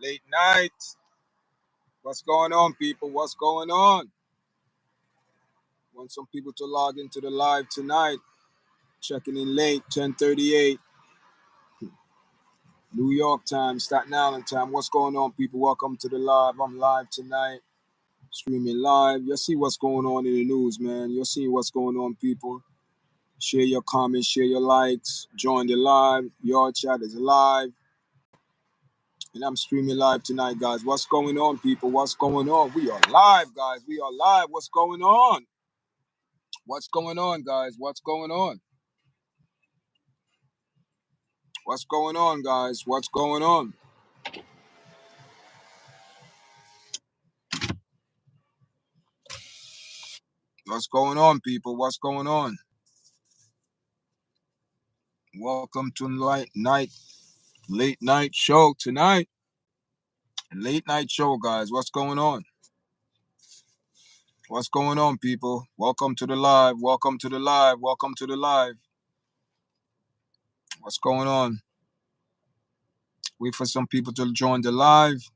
Late night. What's going on, people? What's going on? Want some people to log into the live tonight. Checking in late, 10:38. New York time, Staten Island time. What's going on, people? Welcome to the live. I'm live tonight. Streaming live. You'll see what's going on in the news, man. You'll see what's going on, people. Share your comments, share your likes. Join the live. YARDCHAT is live. And I'm streaming live tonight, guys. What's going on, people? What's going on? We are live, guys. We are live. What's going on? What's going on, guys? What's going on? What's going on, guys? What's going on? What's going on, people? What's going on? Welcome to late night show tonight. Late night show, guys. What's going on? What's going on, people? Welcome to the live. Welcome to the live. Welcome to the live. What's going on? Wait for some people to join the live.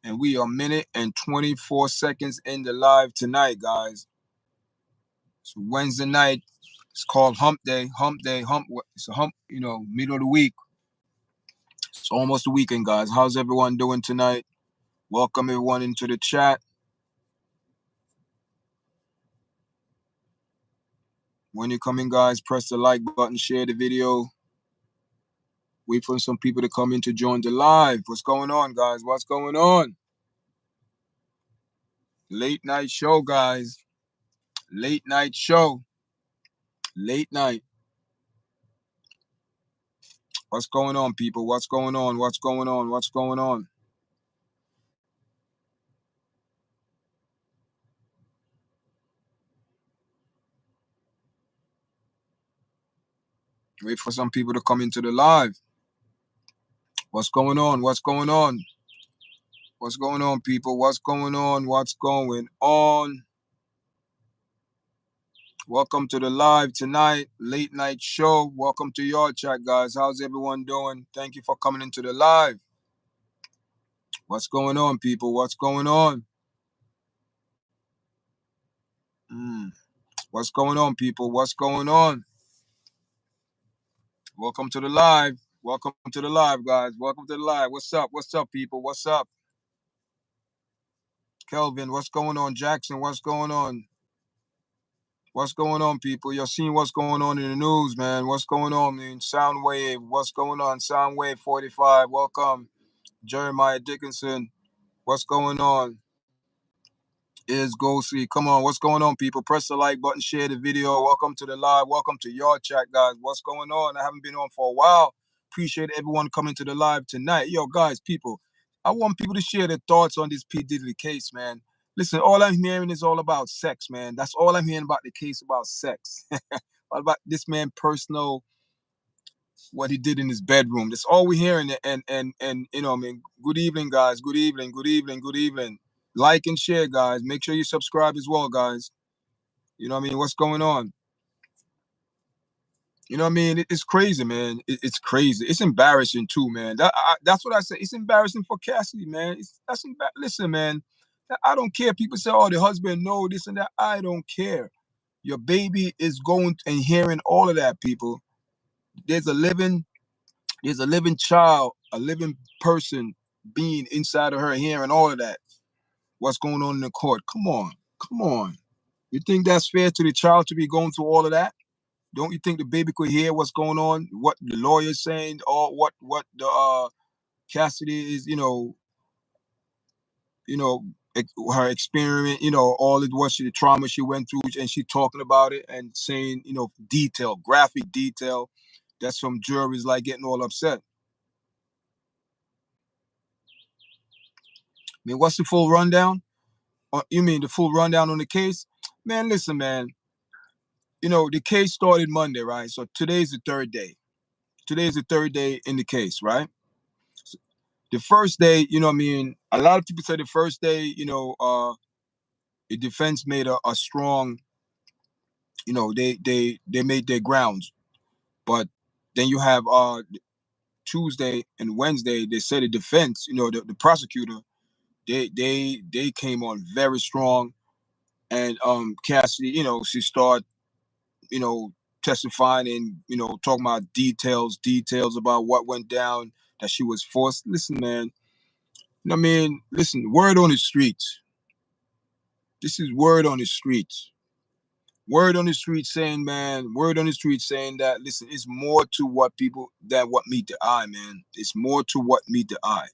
And we are a minute and 24 seconds in the live tonight, guys. It's Wednesday night. It's called Hump Day. Hump Day. It's a hump, middle of the week. It's almost the weekend, guys. How's everyone doing tonight? Welcome everyone into the chat. When you come in, guys, press the like button, share the video. Wait for some people to come in to join the live. What's going on, guys? What's going on? Late night show, guys. Late night show. Late night. What's going on, people? What's going on? What's going on? What's going on? Wait for some people to come into the live. What's going on? What's going on? What's going on, people? What's going on? What's going on? Welcome to the live tonight, late night show. Welcome to YARDCHAT, guys. How's everyone doing? Thank you for coming into the live. What's going on, people? What's going on? What's going on, people? What's going on? Welcome to the live. Welcome to the live, guys. Welcome to the live. What's up? What's up, people? What's up? Kelvin, what's going on? Jackson, what's going on? What's going on, people? You're seeing what's going on in the news, man. What's going on, man? Soundwave, what's going on? Soundwave 45, welcome. Jeremiah Dickinson, what's going on? Is Ghosty. Come on, what's going on, people? Press the like button, share the video. Welcome to the live. Welcome to YARDCHAT, guys. What's going on? I haven't been on for a while. Appreciate everyone coming to the live tonight. Yo, guys, people, I want people to share their thoughts on this P. Diddy case, man. Listen, all I'm hearing is all about sex, man. That's all I'm hearing about the case about sex. All about this man personal, what he did in his bedroom. That's all we're hearing. And good evening, guys. Good evening, good evening, good evening. Like and share, guys. Make sure you subscribe as well, guys. You know what I mean? What's going on? You know what I mean? It's crazy, man. It's crazy. It's embarrassing too, man. That's what I say. It's embarrassing for Cassidy, man. Listen, man. I don't care. People say, "Oh, the husband, no, this and that." I don't care. Your baby is going and hearing all of that, people. There's a living child, a living person being inside of her, hearing all of that. What's going on in the court? Come on, come on. You think that's fair to the child to be going through all of that? Don't you think the baby could hear what's going on, what the lawyer's saying, or what the Cassidy is, her experiment, all it was the trauma she went through, and she talking about it and saying, detail, graphic detail. That's some juries like getting all upset. I mean, what's the full rundown? You mean the full rundown on the case? Man, listen, man. The case started Monday, right? So today's the third day. Today's the third day in the case, right? The first day, what I mean, a lot of people say the first day, the defense made a strong, they made their grounds. But then you have Tuesday and Wednesday, they said the defense, the prosecutor, they came on very strong. And Cassidy, she started, you know, testifying and, talking about details about what went down, that she was forced. Listen, man, listen, word on the streets. This is word on the streets. Word on the street saying, man, word on the street saying that, listen, it's more to what meet the eye, man. It's more to what meet the eye.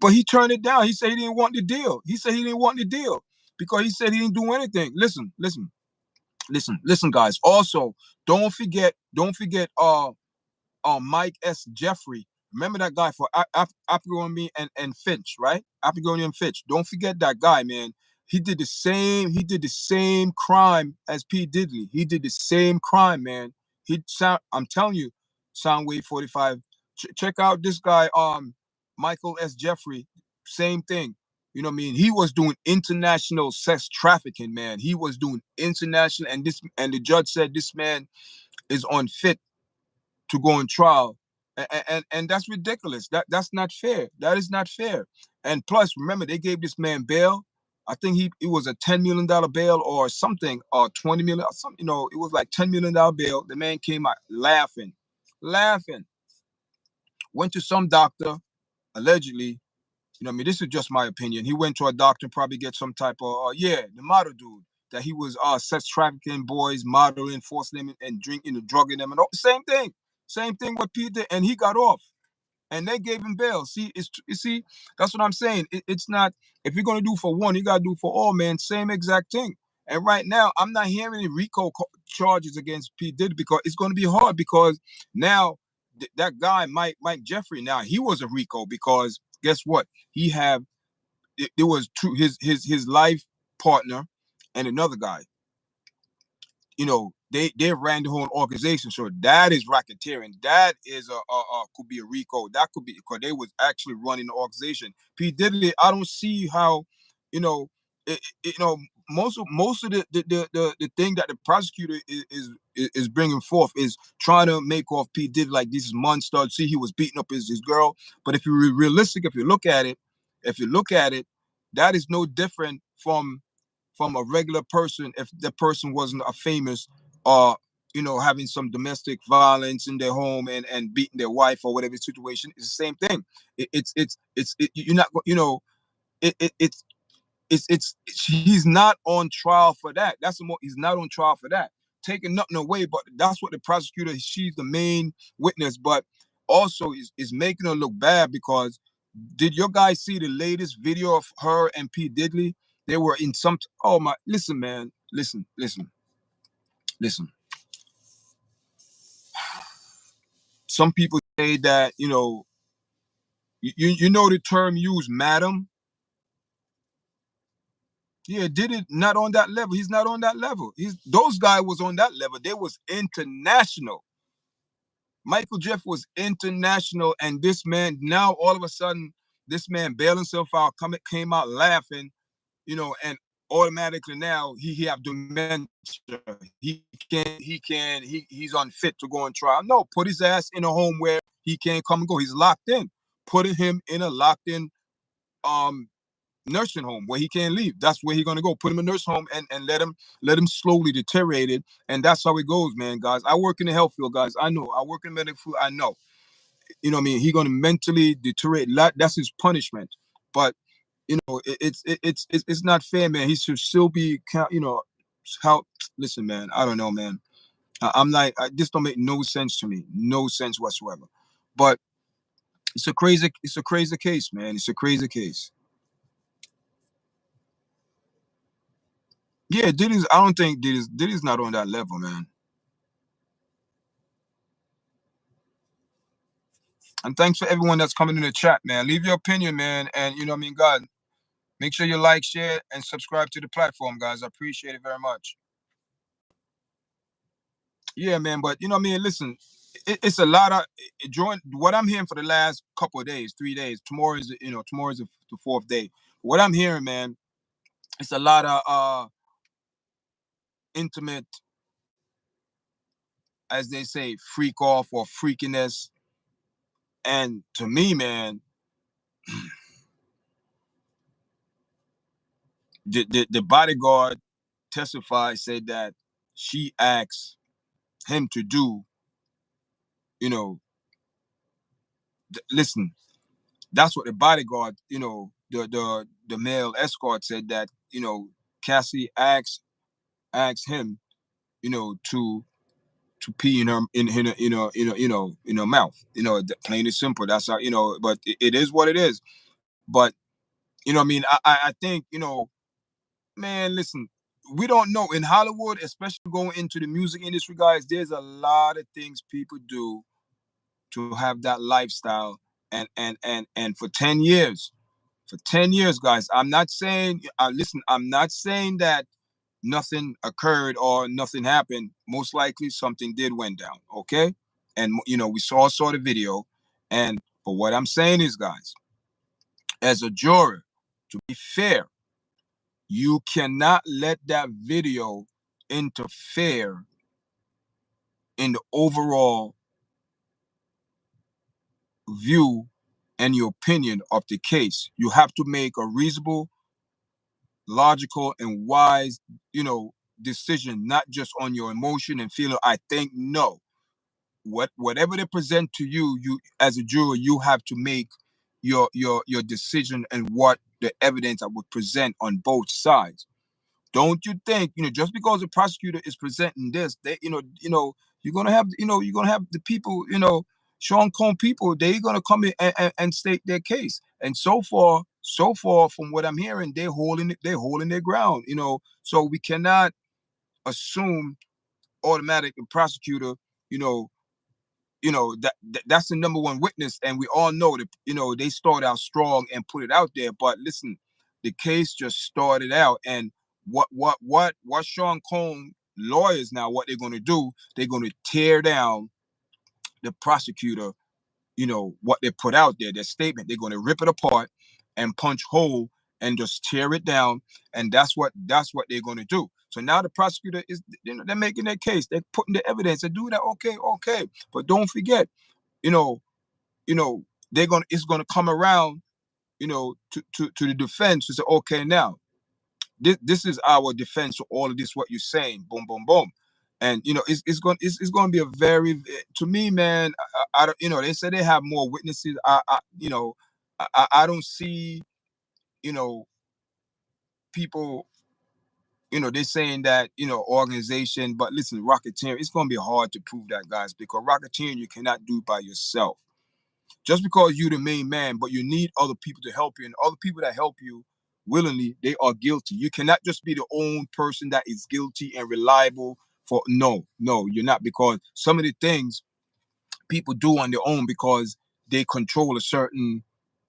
But he turned it down. He said he didn't want the deal. He said he didn't want the deal because he said he didn't do anything. Listen, guys. Also, don't forget, Mike S. Jeffrey. Remember that guy for Apigoni and Finch, right? Apigoni and Finch. Don't forget that guy, man. He did the same. He did the same crime as P. Diddy. He did the same crime, man. I'm telling you, Soundwave 45. Check out this guy, Michael S. Jeffrey. Same thing. You know what I mean? He was doing international sex trafficking, man. He was doing international, and the judge said this man is unfit to go on trial, and that's ridiculous. That's not fair. That is not fair. And plus, remember, they gave this man bail. I think it was a $10 million bail or something, or 20 million, or something. It was like $10 million bail. The man came out laughing. Went to some doctor, allegedly. This is just my opinion. He went to a doctor and probably get some type of, the model dude, that he was sex trafficking boys, modeling, forcing them and drinking and drugging them, and all. Same thing with Peter, and he got off, and they gave him bail. See, that's what I'm saying. It's not, if you're gonna do for one, you gotta do for all, man. Same exact thing. And right now, I'm not hearing any RICO charges against P. Diddy because it's going to be hard, because now that guy, Mike Jeffrey, now he was a RICO, because guess what? He have it was true, his life partner and another guy. They ran the whole organization, so that is racketeering. That is could be a RICO. That could be because they was actually running the organization. P. Diddy, I don't see how, you know, it, most of the thing that the prosecutor is bringing forth is trying to make off P. Diddy like this is monster. See, he was beating up his girl. But if you're realistic, if you look at it, that is no different from a regular person if the person wasn't a famous, having some domestic violence in their home and beating their wife or whatever situation. It's the same thing. You're not, it, it, it's he's not on trial for that. He's not on trial for that. Taking nothing away, but that's what the prosecutor, she's the main witness, but also is making her look bad, because did your guys see the latest video of her and P. Diddy? They were in some, oh my, listen, man, listen. Some people say that, you know the term used, madam. Yeah, Diddy not on that level. He's not on that level. Those guys was on that level. They was international. Michael Jeff was international, and this man, now all of a sudden, this man bailed himself out, came out laughing, and automatically now he have dementia. He's unfit to go on trial. No, put his ass in a home where he can't come and go. He's locked in. Putting him in a locked in nursing home where he can't leave. That's where he's gonna go. Put him in a nursing home and let him slowly deteriorate it. And that's how it goes, man, guys. I work in the health field, guys. I know. I work in medical field. I know. You know what I mean? He's gonna mentally deteriorate. That's his punishment. But it's not fair, man. He should still be how. Listen, man. I don't know, man. I'm like, this don't make no sense to me. No sense whatsoever. But it's a crazy case, man. It's a crazy case. Yeah, I don't think Diddy's not on that level, man. And thanks for everyone that's coming in the chat, man. Leave your opinion, man. And you know what I mean, God, make sure you like, share, and subscribe to the platform, guys. I appreciate it very much. Yeah, man. But you know what I mean? Listen, it's a lot of join what I'm hearing for the last couple of days, 3 days. Tomorrow is the fourth day. What I'm hearing, man, it's a lot of intimate, as they say, freak off or freakiness. And to me, man, the bodyguard testified, said that she asked him to do, you know, listen, that's what the bodyguard, the male escort said, that, Cassie asked him, to pee in her in her mouth. Plain and simple. That's how, but it is what it is. But I mean, I think, man, listen, we don't know in Hollywood, especially going into the music industry, guys. There's a lot of things people do to have that lifestyle, and for 10 years, guys. I'm not saying, listen, I'm not saying that nothing occurred or nothing happened. Most likely something did went down. Okay. And we saw the video. And but what I'm saying is, guys, as a juror, to be fair, you cannot let that video interfere in the overall view and your opinion of the case. You have to make a reasonable, logical, and wise, decision, not just on your emotion and feeling. I think no. Whatever they present to you, you as a juror, you have to make your decision and what the evidence I would present on both sides. Don't you think, just because the prosecutor is presenting this, they, you're gonna have the people, Sean Combs people, they're gonna come in and state their case. And so far, from what I'm hearing, they're holding their ground, So we cannot assume automatic the prosecutor, you know, that's the number one witness, and we all know that, they start out strong and put it out there. But listen, the case just started out, and what Sean Combs lawyers now, what they're going to do, they're going to tear down the prosecutor, what they put out there, their statement. They're going to rip it apart and punch hole and just tear it down, and that's what they're going to do. So now the prosecutor is, they're making their case, they're putting the evidence, they do that. Okay, but don't forget, you know, it's gonna come around, to the defense, to say, okay, now this is our defense to all of this, what you're saying, boom, boom, boom. And it's going to be a very, to me, man, I don't, they say they have more witnesses. I don't see, you know, people, they're saying that, organization, but listen, racketeering, it's going to be hard to prove that, guys, because racketeering, you cannot do by yourself. Just because you're the main man, but you need other people to help you, and other people that help you willingly, they are guilty. You cannot just be the only person that is guilty and reliable for, no, you're not, because some of the things people do on their own because they control a certain,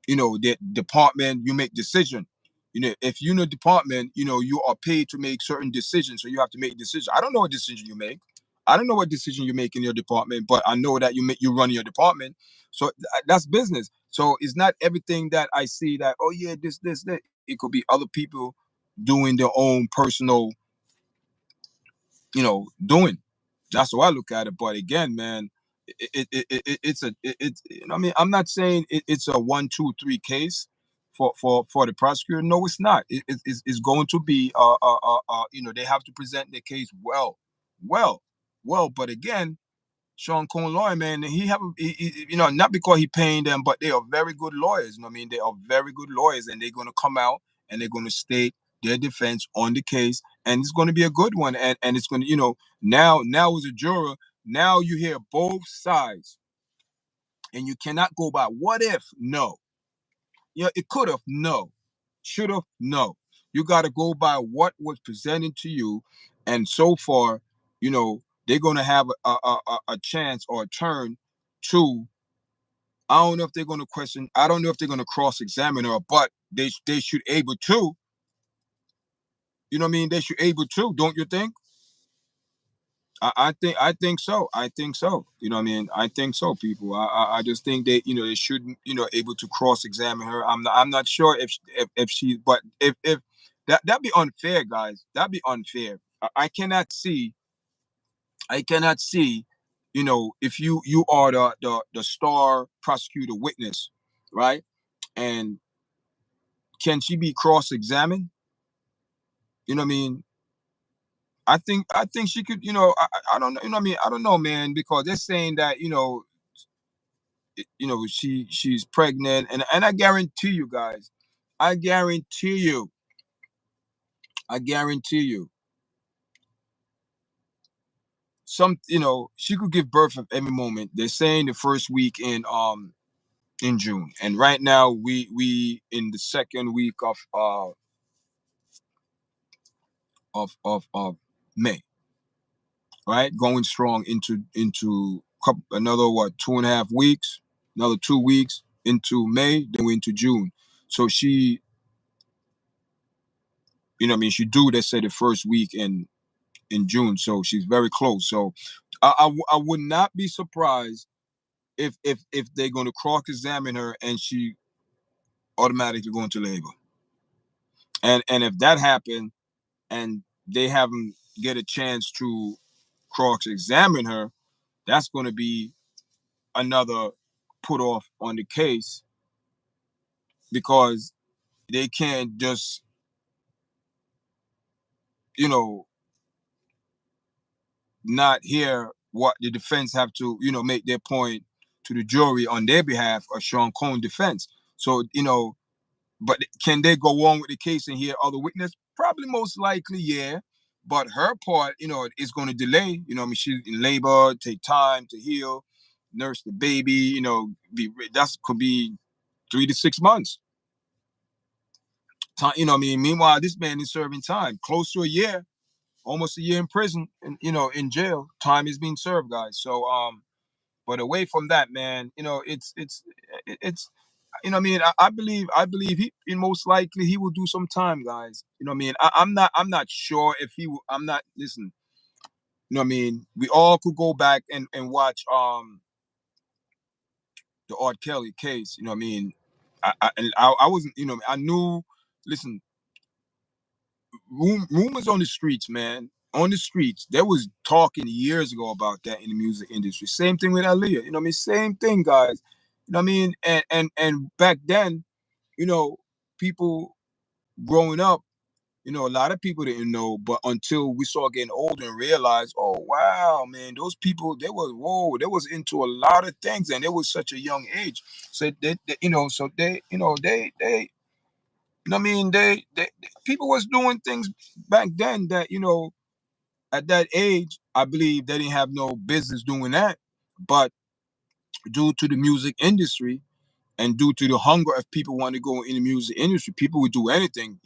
the department. You make decision. If you're in a department, you are paid to make certain decisions, so you have to make decisions. I don't know what decision you make. I don't know what decision you make in your department, but I know that you run your department. So that's business. So it's not everything that I see that, oh yeah, this that. It could be other people doing their own personal, doing. That's how I look at it. But again, man, I mean, I'm not saying it's a 1, 2, 3 case for the prosecutor. No, it's not. It's going to be they have to present their case well, well. But again, Sean Combs lawyer, man, not because he paying them, but they are very good lawyers. I mean, they are very good lawyers, and they're going to come out and they're going to state their defense on the case, and it's going to be a good one. And it's going to, now as a juror, now you hear both sides, and you cannot go by what if, no. It could have, no. Should have, no. You got to go by what was presented to you, and so far, they're going to have a chance or a turn to. I don't know if they're going to question. I don't know if they're going to cross-examine her, but they should able to. You know what I mean? They should able to, don't you think? I think so. I think so. You know what I mean? I think so, people. I just think they, they should, able to cross-examine her. I'm not sure if she, but if that'd be unfair, guys. That'd be unfair. I cannot see. I cannot see, if you are the star prosecutor witness, right? And can she be cross-examined? You know what I mean? I think she could, I don't know, I mean, I don't know, man, because they're saying that, she's pregnant, and I guarantee you guys, I guarantee you, I guarantee you, she could give birth at any moment. They're saying the first week in June, and right now we in the second week of May, right? Going strong into another what 2.5 weeks, another 2 weeks into May, then we into June. So she, I mean, she do, they say, the first week in June, so she's very close. So I would not be surprised if they're going to cross-examine her and she automatically go into labor. And if that happened and they haven't get a chance to cross-examine her, that's going to be another put off on the case, because they can't just, you know, not hear what the defense have to, make their point to the jury on their behalf of Sean Combs' defense. So, but can they go on with the case and hear other witness? Probably, most likely, yeah. But her part, is going to delay. I mean, she's in labor, take time to heal, nurse the baby. That could be 3 to 6 months. Time, I mean, meanwhile, this man is serving time, close to a year, almost a year in prison, and in jail. Time is being served, guys. So, but away from that, man, it's what I mean, I believe he most likely he will do some time, guys. What I mean, I'm not sure if he will. I'm not listen. What I mean, we all could go back and watch the R. Kelly case. What I mean, I wasn't, I knew. Listen, rumors on the streets, man. On the streets, there was talking years ago about that in the music industry. Same thing with Aaliyah. What I mean, same thing, guys. What I mean, and back then, people growing up, a lot of people didn't know, but until we started getting older and realized, oh wow, man, those people, they was into a lot of things, and it was such a young age. So they, I mean, people was doing things back then that, at that age, I believe they didn't have no business doing that. But due to the music industry and due to the hunger of people wanting to go in the music industry, people would do anything,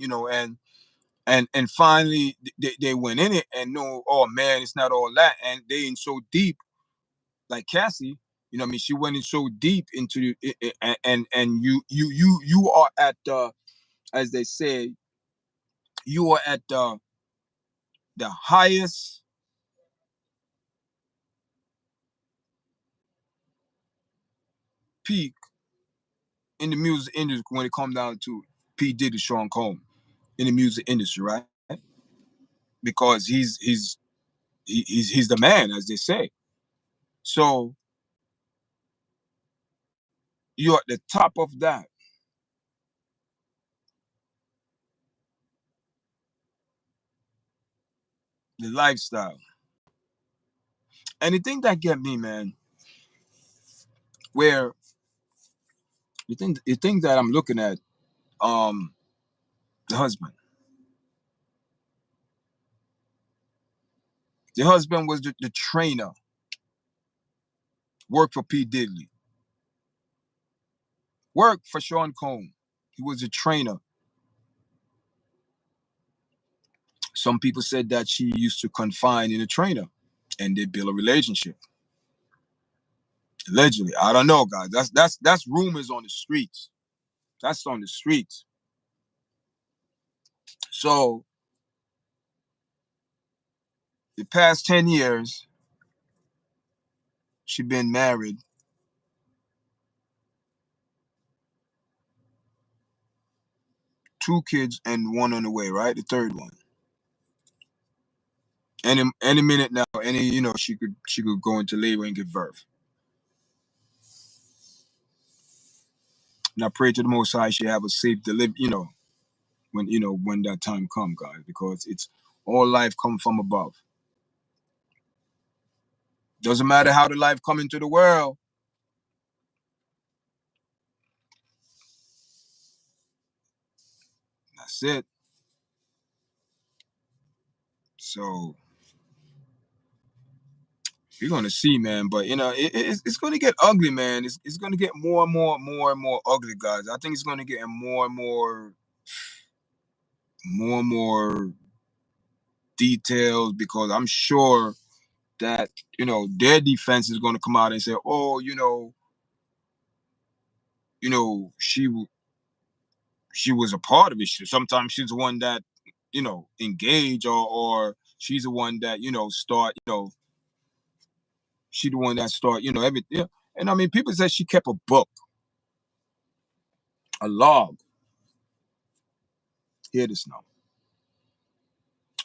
and finally they went in it and know, oh man, it's not all that, and they in so deep, like Cassie. I mean, she went in so deep into and you are at the, as they say, you are at the highest peak in the music industry when it comes down to P. Diddy, Sean Combs in the music industry, right? Because he's the man, as they say. So you're at the top of that, the lifestyle. And the thing that get me, man, where the thing that I'm looking at, um, the husband. The husband was the trainer, worked for P. Diddy, worked for Sean Combs. He was a trainer. Some people said that she used to confine in a trainer, and they build a relationship. Allegedly, I don't know, guys. That's rumors on the streets. That's on the streets. So the past 10 years, she been married. 2 kids and 1 on the way, right? The 3rd one. Any minute now, she could go into labor and give birth. And I pray to the Most High she have a safe delivery, when that time come, guys, because it's all life come from above. Doesn't matter how the life come into the world. That's it. So we're gonna see, man. But it's gonna get ugly, man. It's gonna get more and more ugly, guys. I think it's gonna get more and more details, because I'm sure that their defense is gonna come out and say, oh, she was a part of it. Sometimes she's the one that engage, or she's the one that start. She the one that start. Everything. Yeah. And I mean, people say she kept a book, a log. Hear this now.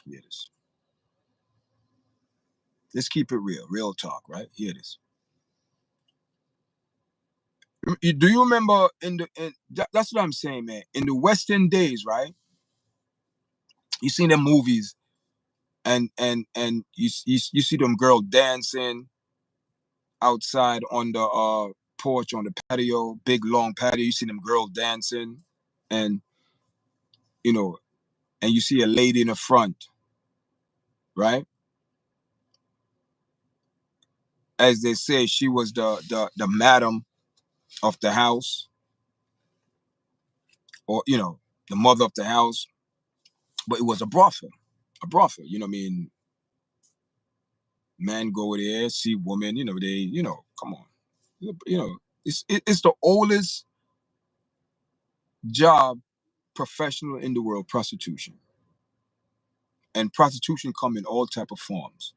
Hear this. Let's keep it real talk, right? Hear this. Do you remember that's what I'm saying, man. In the Western days, right? You seen them movies, and you see them girl dancing outside on the porch, on the patio, big long patio. You see them girl dancing, and you know, and you see a lady in the front, right? As they say, she was the madam of the house, or the mother of the house, but it was a brothel, You know what I mean? Men go there, see women, they, come on, it's the oldest job professional in the world, prostitution. And prostitution come in all type of forms.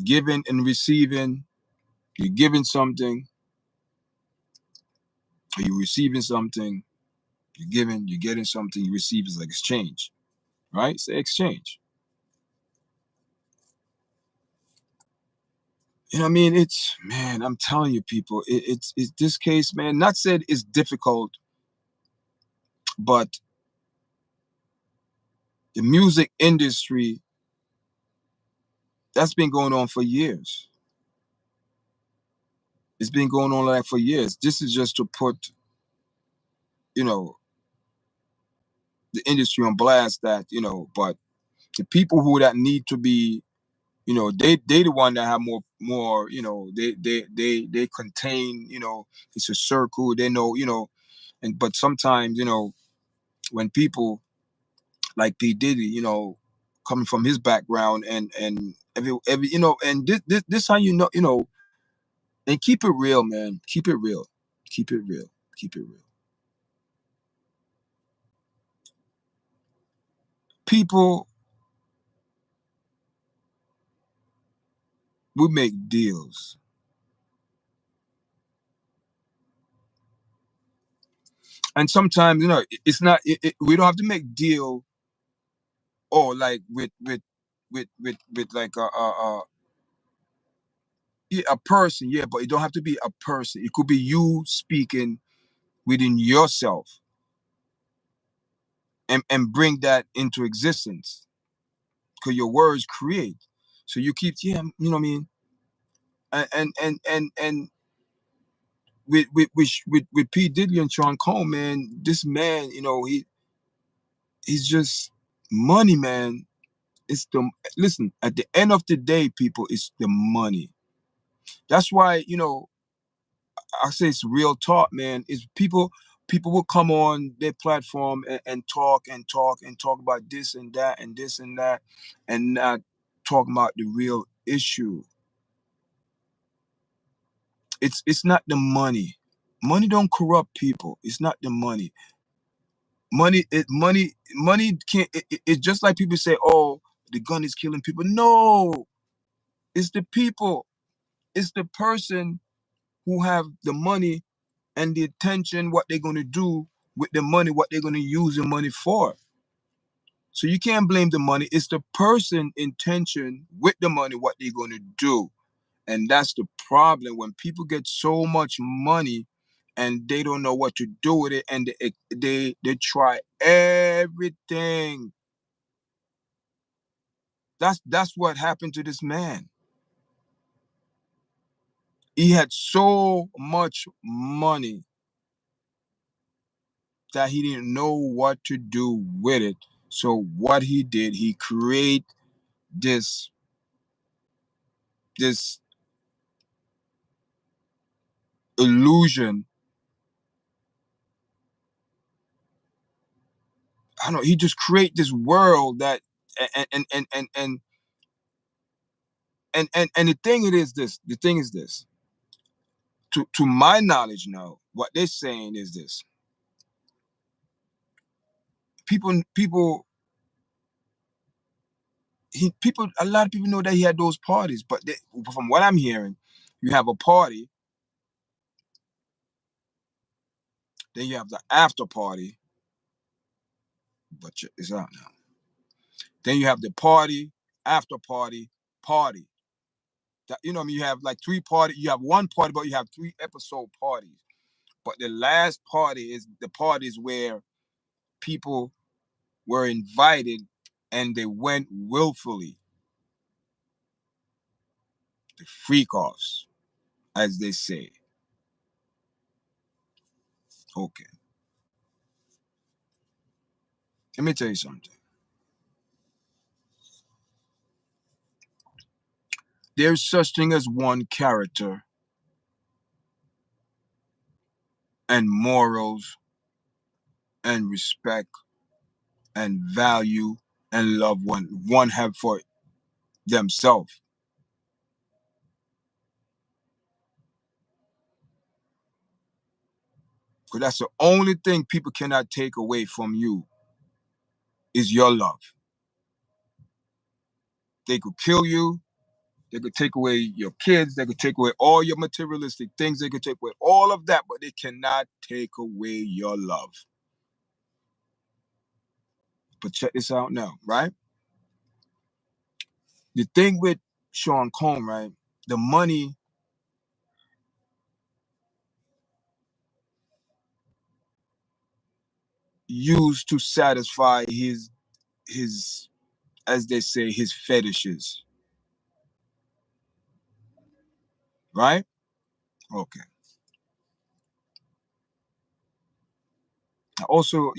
Giving and receiving. You're giving something, or you're receiving something. You're giving, you're getting something, you receive. Is like exchange, right? It's the exchange. You know what I mean? It's, man, I'm telling you, people, it's this case, man. Not said it's difficult, but the music industry, that's been going on for years. It's been going on like for years. This is just to put, you know, the industry on blast, that, but the people who that need to be, they the one that have more, they contain, it's a circle, they know, but sometimes, when people like P. Diddy, coming from his background, and every and this how and keep it real, man. Keep it real. Keep it real. Keep it real. People we make deals. And sometimes, it's not we don't have to make deal, or like with like yeah, a person, yeah, but it don't have to be a person. It could be you speaking within yourself, and bring that into existence, because your words create. So you keep, yeah, you know what I mean? And with P. Diddy and Sean Combs, man, this man, he's just money, man. It's the Listen, at the end of the day, people, it's the money. That's why, I say it's real talk, man. Is people will come on their platform, and talk and talk and talk about this and that and this and that, and not talk about the real issue. It's not the money. Money don't corrupt people. It's not the money. Money can't. It's just like people say, "Oh, the gun is killing people." No, it's the people. It's the person who have the money and the attention. What they're gonna do with the money? What they're gonna use the money for? So you can't blame the money. It's the person intention with the money. What they're gonna do, and that's the problem when people get so much money and they don't know what to do with it, and they try everything. That's what happened to this man. He had so much money that he didn't know what to do with it. So what he did, he create this this illusion. I don't know. He just create this world that and the thing it is this. The thing is this. To my knowledge now, what they're saying is this: people a lot of people know that he had those parties, but from what I'm hearing, you have a party, then you have the after party, but it's out now. Then you have the party, after party, party. That, you know what I mean? You have like three parties. You have one party, but you have three episode parties. But the last party is the parties where people were invited and they went willfully. The freak offs, as they say. Okay. Let me tell you something. There's such thing as one character and morals and respect and value and love one have for themselves. Because that's the only thing people cannot take away from you is your love. They could kill you. They could take away your kids. They could take away all your materialistic things. They could take away all of that, but they cannot take away your love. But check this out now, right? The thing with Sean Combs, right? The money used to satisfy his as they say his fetishes, right? Okay. I also,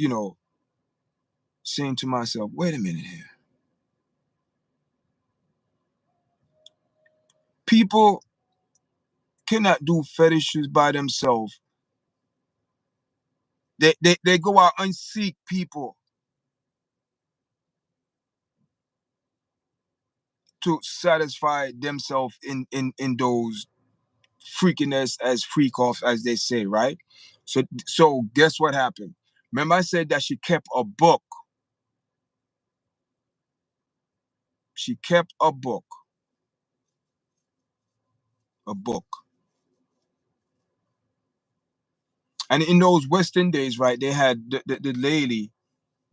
saying to myself, wait a minute here. People cannot do fetishes by themselves. They go out and seek people to satisfy themselves in those freakiness as freak off as they say, right? So guess what happened? Remember I said that she kept a book. She kept a book. A book. And in those Western days, right, they had the lady,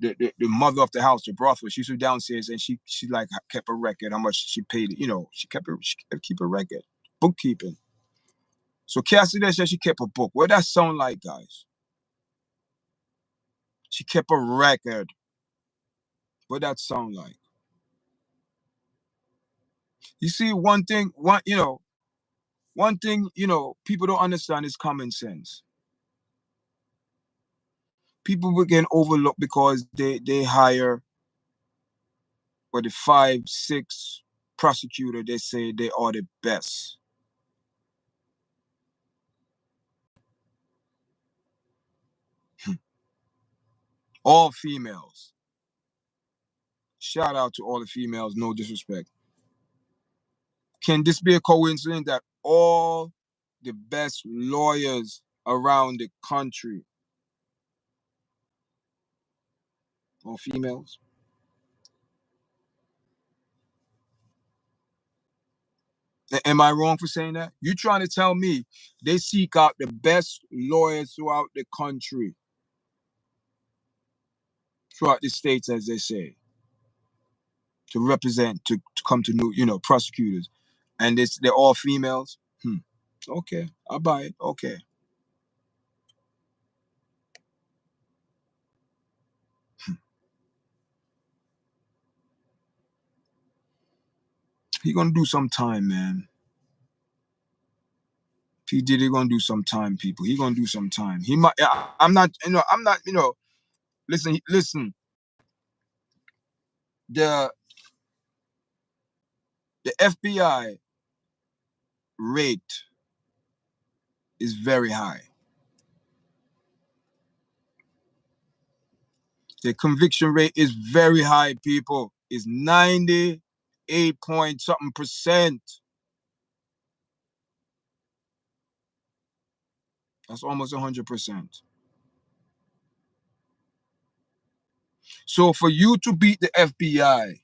the mother of the house, the brothel. She was downstairs and she like kept a record, how much she paid it. She keep a record. Bookkeeping. So Cassidy said she kept a book. What that sound like, guys? She kept a record. What that sound like? You see, one thing, people don't understand is common sense. People will get overlooked because they hire for the 5, 6 prosecutor. They say they are the best. All females. Shout out to all the females, no disrespect. Can this be a coincidence that all the best lawyers around the country All females. Am I wrong for saying that? You trying to tell me they seek out the best lawyers throughout the country, throughout the states, as they say, to represent, to come to new, prosecutors, and they're all females? Okay, I'll buy it. Okay. He gonna do some time, man. P. Diddy gonna do some time, people. He gonna do some time. He might. I'm not. I'm not. Listen. The the FBI rate is very high. The conviction rate is very high, people. It's 98 point something percent. That's almost 100%. So for you to beat the FBI,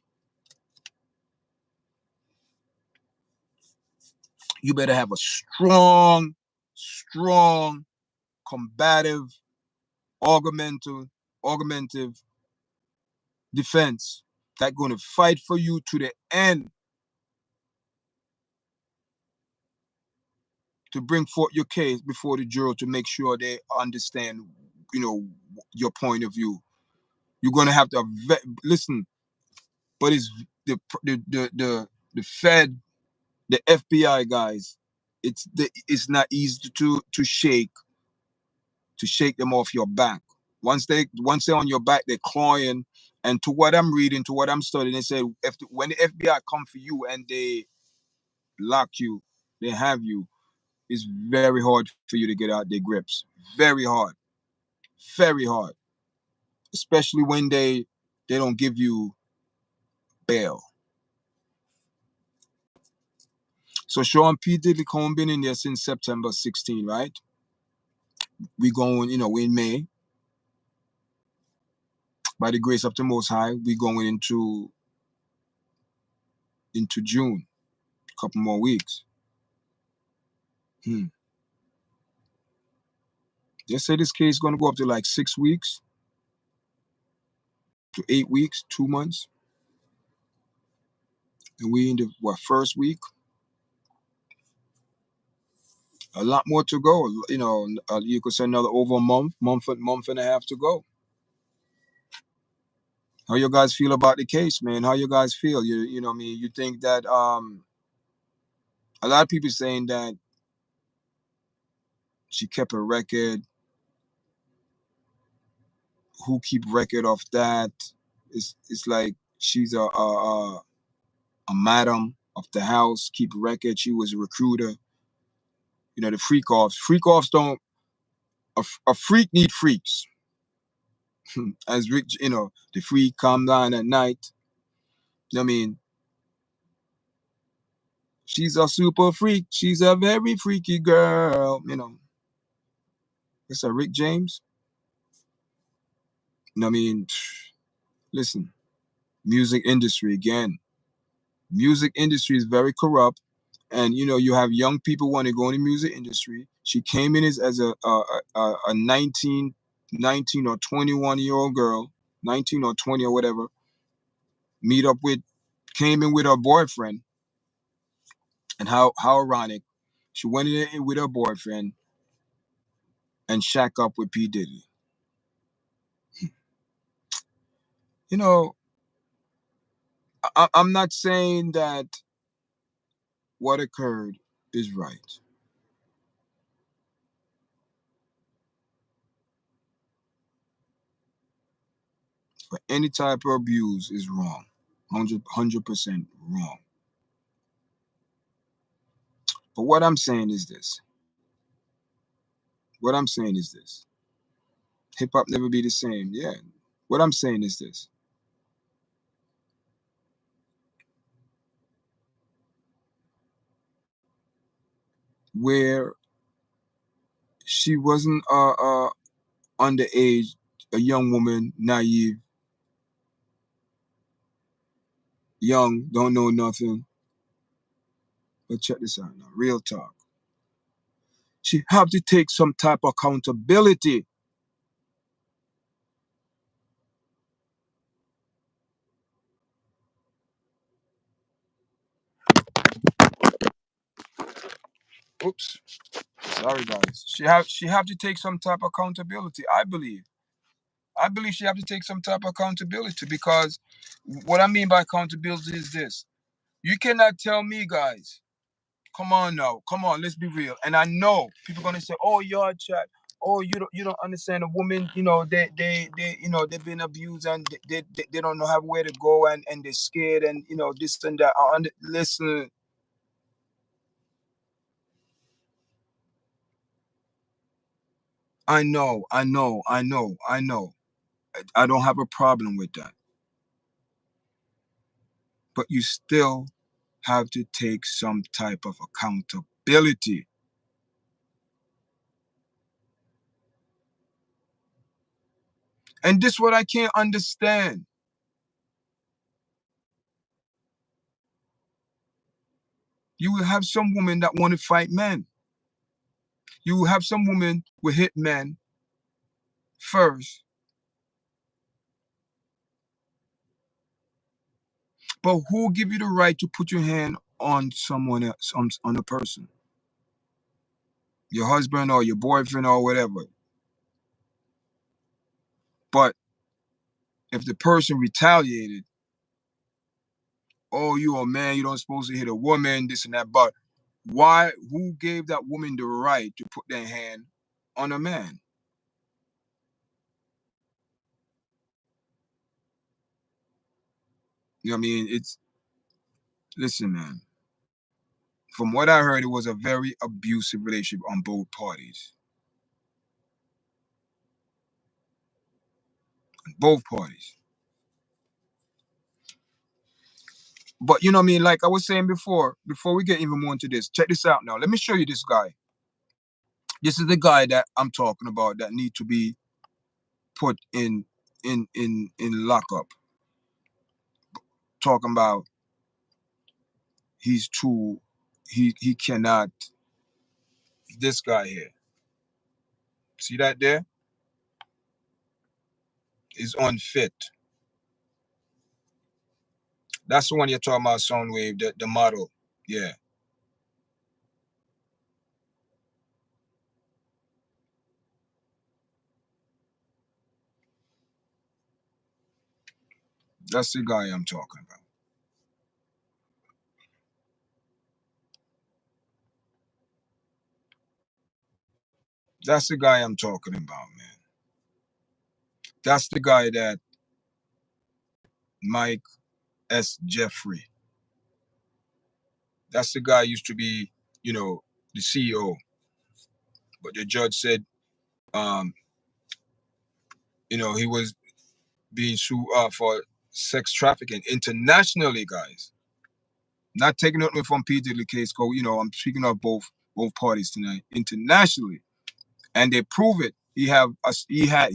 you better have a strong, combative, augmentative defense that's going to fight for you to the end to bring forth your case before the jury to make sure they understand, your point of view. You're going to have to listen, but it's the Fed, the FBI guys. It's not easy to shake them off your back. Once they're on your back, they're clawing. And to what I'm reading, to what I'm studying, they say when the FBI come for you and they lock you, they have you, it's very hard for you to get out their grips. Very hard. Very hard. Especially when they don't give you bail. So Sean P. Diddy Cohen been in there since September 16, right? We going, we in May. By the grace of the Most High, we going into June. A couple more weeks. They say this case is gonna go up to like 6 weeks to 8 weeks, 2 months. And we in the first week. A lot more to go. You could say another over a month and a half to go. How you guys feel about the case, man? How you guys feel? You know what I mean? You think that a lot of people saying that she kept a record. Who keep record of that? It's like she's a madam of the house, keep record. She was a recruiter. The freak offs. Freak offs don't. A freak need freaks. As Rick, the freak come down at night. I mean, she's a super freak. She's a very freaky girl. It's a Rick James. I mean, listen, music industry again. Music industry is very corrupt, and you have young people want to go in the music industry. She came in as a 19 or 21-year-old girl, 19 or 20 or whatever. Came in with her boyfriend, and how ironic, she went in with her boyfriend and shack up with P. Diddy. You know, I'm not saying that what occurred is right. But any type of abuse is wrong. 100% wrong. But what I'm saying is this. What I'm saying is this. Hip hop never be the same. Yeah. What I'm saying is this. Where she wasn't underage, a young woman, naive. young, don't know nothing. But check this out now, real talk. She have to take some type of accountability. Oops, sorry guys. She have to take some type of accountability. I believe. I believe she have to take some type of accountability because what I mean by accountability is this. You cannot tell me, guys. Come on now, come on, let's be real. And I know people gonna say, "Oh, yard chat. Oh, you don't understand. A woman, they they've been abused and they don't know how where to go and they're scared and this and that." Listen, I know. I don't have a problem with that, but you still have to take some type of accountability. And this what I can't understand. You will have some women that want to fight men. You will have some women will hit men first, but who give you the right to put your hand on someone else, on a person, your husband or your boyfriend or whatever? But if the person retaliated, oh, you a man, you don't supposed to hit a woman, this and that. But why? Who gave that woman the right to put their hand on a man? You know what I mean? It's listen, man. From what I heard, it was a very abusive relationship on both parties. Both parties. But you know what I mean? Like I was saying before we get even more into this, check this out now. Let me show you this guy. This is the guy that I'm talking about that need to be put in lockup. Talking about he's too he cannot this guy here. See that there? Is unfit. That's the one you're talking about, Soundwave, the model. Yeah. That's the guy I'm talking about. That's the guy I'm talking about, man. That's the guy that Mike S. Jeffrey. That's the guy used to be, the CEO. But the judge said, um, he was being sued for sex trafficking internationally, guys. Not taking nothing from P. Diddy case, I'm speaking of both parties tonight, internationally. And they prove it. He have associates.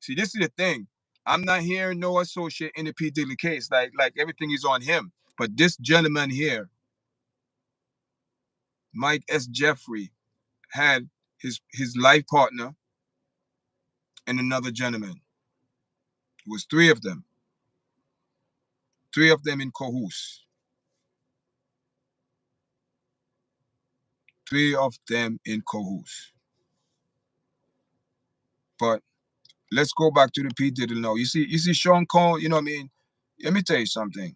See, this is the thing. I'm not hearing no associate in the P. Diddy case. Like everything is on him. But this gentleman here, Mike S. Jeffrey, had his life partner and another gentleman. It was three of them. Three of them in cahoots. Three of them in cahoots. But let's go back to the P. Diddy now. You see Sean Cole, you know what I mean? Let me tell you something.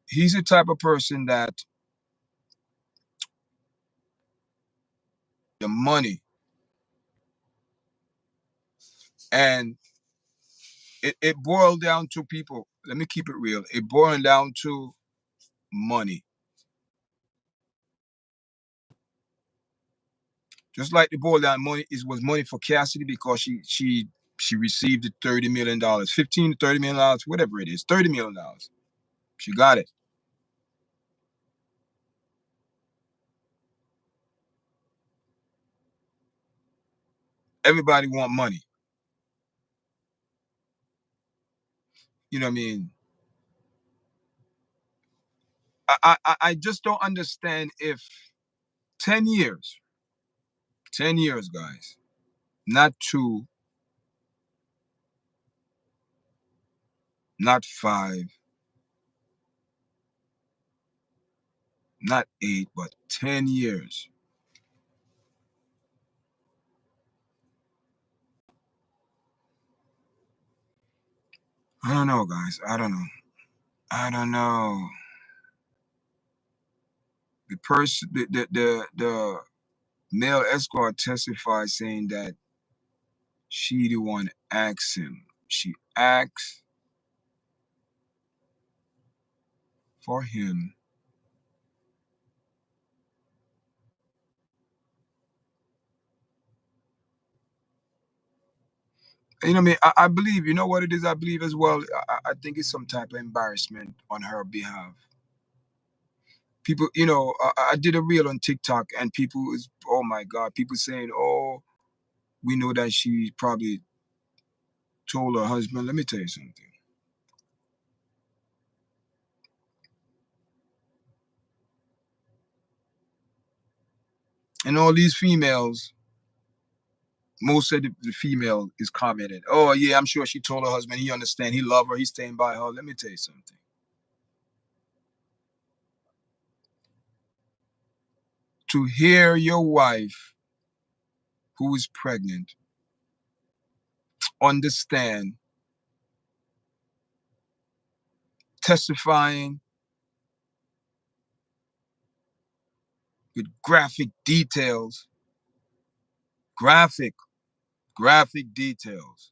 He's the type of person that the money and it boiled down to people. Let me keep it real. It boiled down to money. Just like the boiled down money was money for Cassidy because she received the $30 million, 15 to $30 million, whatever it is, $30 million. She got it. Everybody want money. You know what I mean? I just don't understand if 10 years, 10 years, guys, not 2, not 5, not 8, but 10 years. I don't know, guys. I don't know. I don't know. The person, the male escort testified saying that she the one asked him. She asked for him. You know what I mean? I believe, you know what it is, I believe as well. I think it's some type of embarrassment on her behalf. People, you know, I did a reel on TikTok and people is, oh my God, people saying, oh, we know that she probably told her husband. Let me tell you something. And all these females, most of the female is commenting, oh yeah, I'm sure she told her husband, he understand, he love her, he's staying by her. Let me tell you something. To hear your wife who is pregnant understand, testifying with graphic details, graphic, graphic details.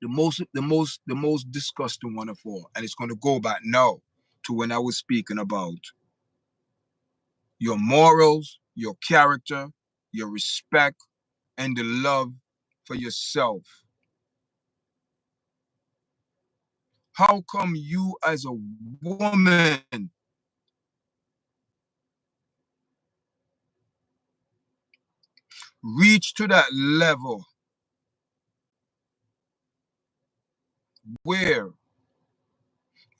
The most disgusting one of all, and it's gonna go back now to when I was speaking about your morals, your character, your respect, and the love for yourself. How come you as a woman reach to that level where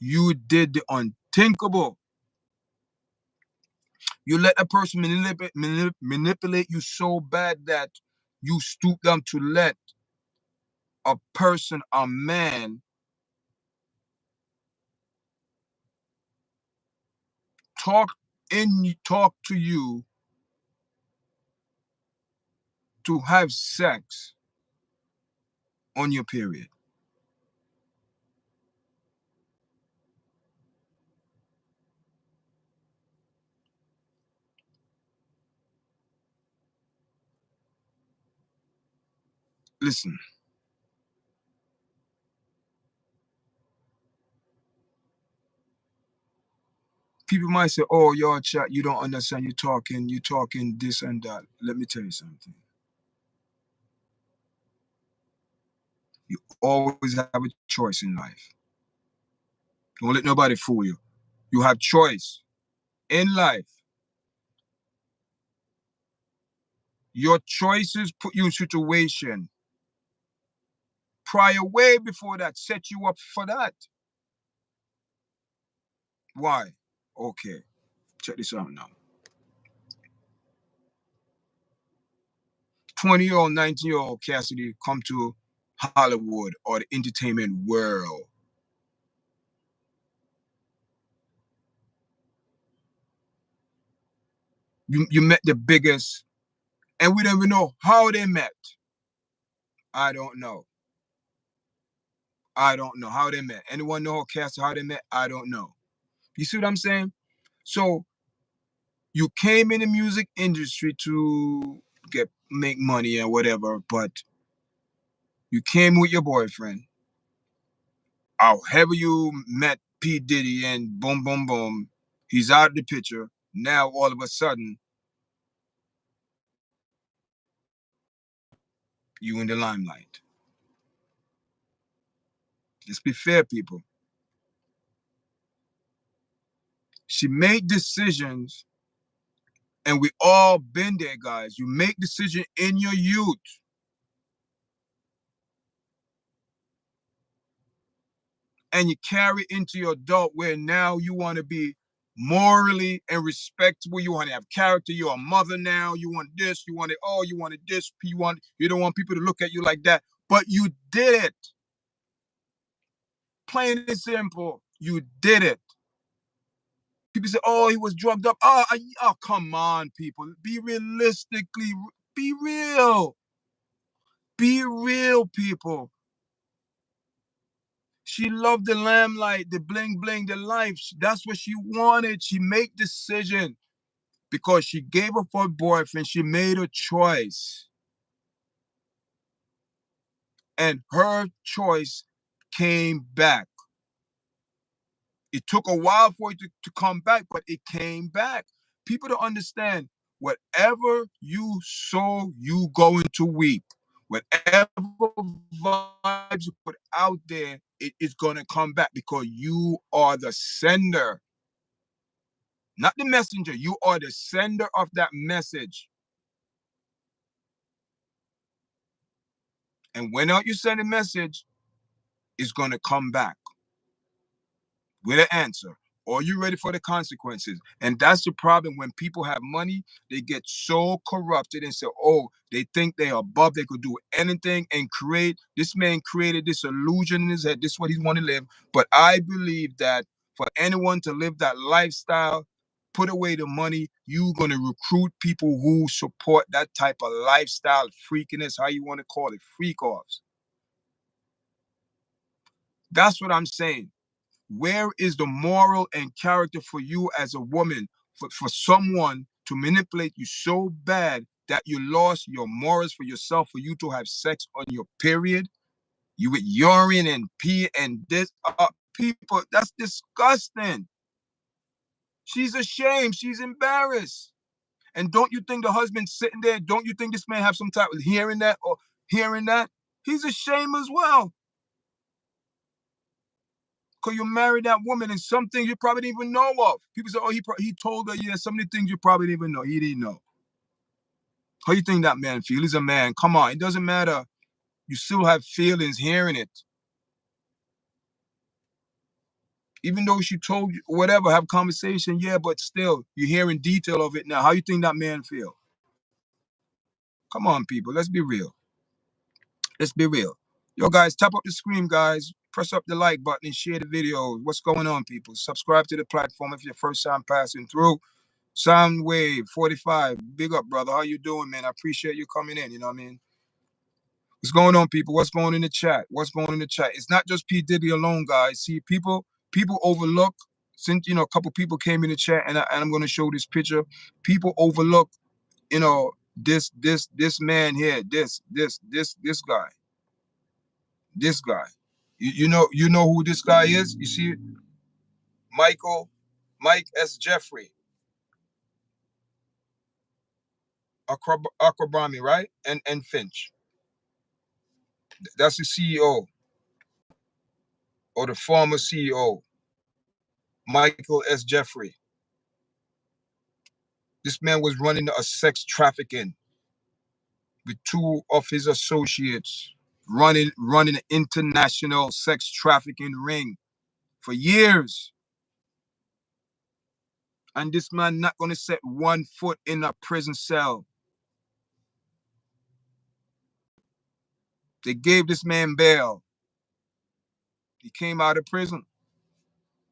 you did the unthinkable? You let a person manipulate you so bad that you stoop down to let a person, a man, talk talk to you to have sex on your period. Listen, people might say, "Oh, your chat, you don't understand. You talking this and that." Let me tell you something. You always have a choice in life. Don't let nobody fool you. You have choice in life. Your choices put you in situation prior, way before that, set you up for that. Why? Okay, check this out now. 20-year-old, 19-year-old Cassidy come to Hollywood or the entertainment world. You met the biggest, and we don't even know how they met. I don't know. I don't know how they met. Anyone know how they met? I don't know. You see what I'm saying? So you came in the music industry to make money and whatever, but you came with your boyfriend. However you met P. Diddy and boom, boom, boom, he's out of the picture. Now all of a sudden, you in the limelight. Let's be fair, people. She made decisions And we all been there, guys. You make decision in your youth. And you carry into your adult where now you want to be morally and respectable. You want to have character. You're a mother now. You want this. You want it. Oh, you wanted this. You don't want people to look at you like that. But you did it. Plain and simple. You did it. People say, oh, he was drugged up. Oh, come on, people. Be realistically, be real. Be real, people. She loved the limelight, the bling bling, the life. That's what she wanted. She made decision because she gave up her boyfriend. She made a choice. And her choice came back. It took a while for it to come back, but it came back. People don't understand. Whatever you sow, you going to reap. Whatever vibes you put out there, it is going to come back because you are the sender, not the messenger. You are the sender of that message. And when you send a message, it's going to come back with an answer. Are you ready for the consequences? And that's the problem. When people have money, they get so corrupted and say, oh, they think they're above, they could do anything and create. This man created this illusion in his head. This is what he want to live. But I believe that for anyone to live that lifestyle, put away the money, you're going to recruit people who support that type of lifestyle, freakiness, how you want to call it, freak-offs. That's what I'm saying. Where is the moral and character for you as a woman, for someone to manipulate you so bad that you lost your morals for yourself, for you to have sex on your period? You with urine and pee and this. People, that's disgusting. She's ashamed. She's embarrassed. And don't you think the husband sitting there, don't you think this man have some type of hearing that or hearing that? He's ashamed as well. Because you married that woman and some things you probably didn't even know of. People say, oh, he told her, yeah, so many things you probably didn't even know. He didn't know. How you think that man feel? He's a man. Come on, it doesn't matter. You still have feelings hearing it. Even though she told you, whatever, have conversation, yeah, but still, you're hearing detail of it now. How you think that man feel? Come on, people, let's be real. Let's be real. Yo, guys, tap up the screen, guys. Press up the like button and share the video. What's going on, people? Subscribe to the platform if you're first time passing through. Soundwave 45, big up, brother. How you doing, man? I appreciate you coming in. You know what I mean? What's going on, people? What's going on in the chat? What's going on in the chat? It's not just P. Diddy alone, guys. See, people overlook. Since a couple people came in the chat, and I'm going to show this picture. People overlook, this man here, this guy, this guy. You know who this guy is? You see it? Mike S. Jeffrey, Akrabami, right? And Finch. That's the CEO or the former CEO, Michael S. Jeffrey. This man was running a sex trafficking with two of his associates, running an international sex trafficking ring for years. And this man not going to set one foot in a prison cell. They gave this man bail. He came out of prison.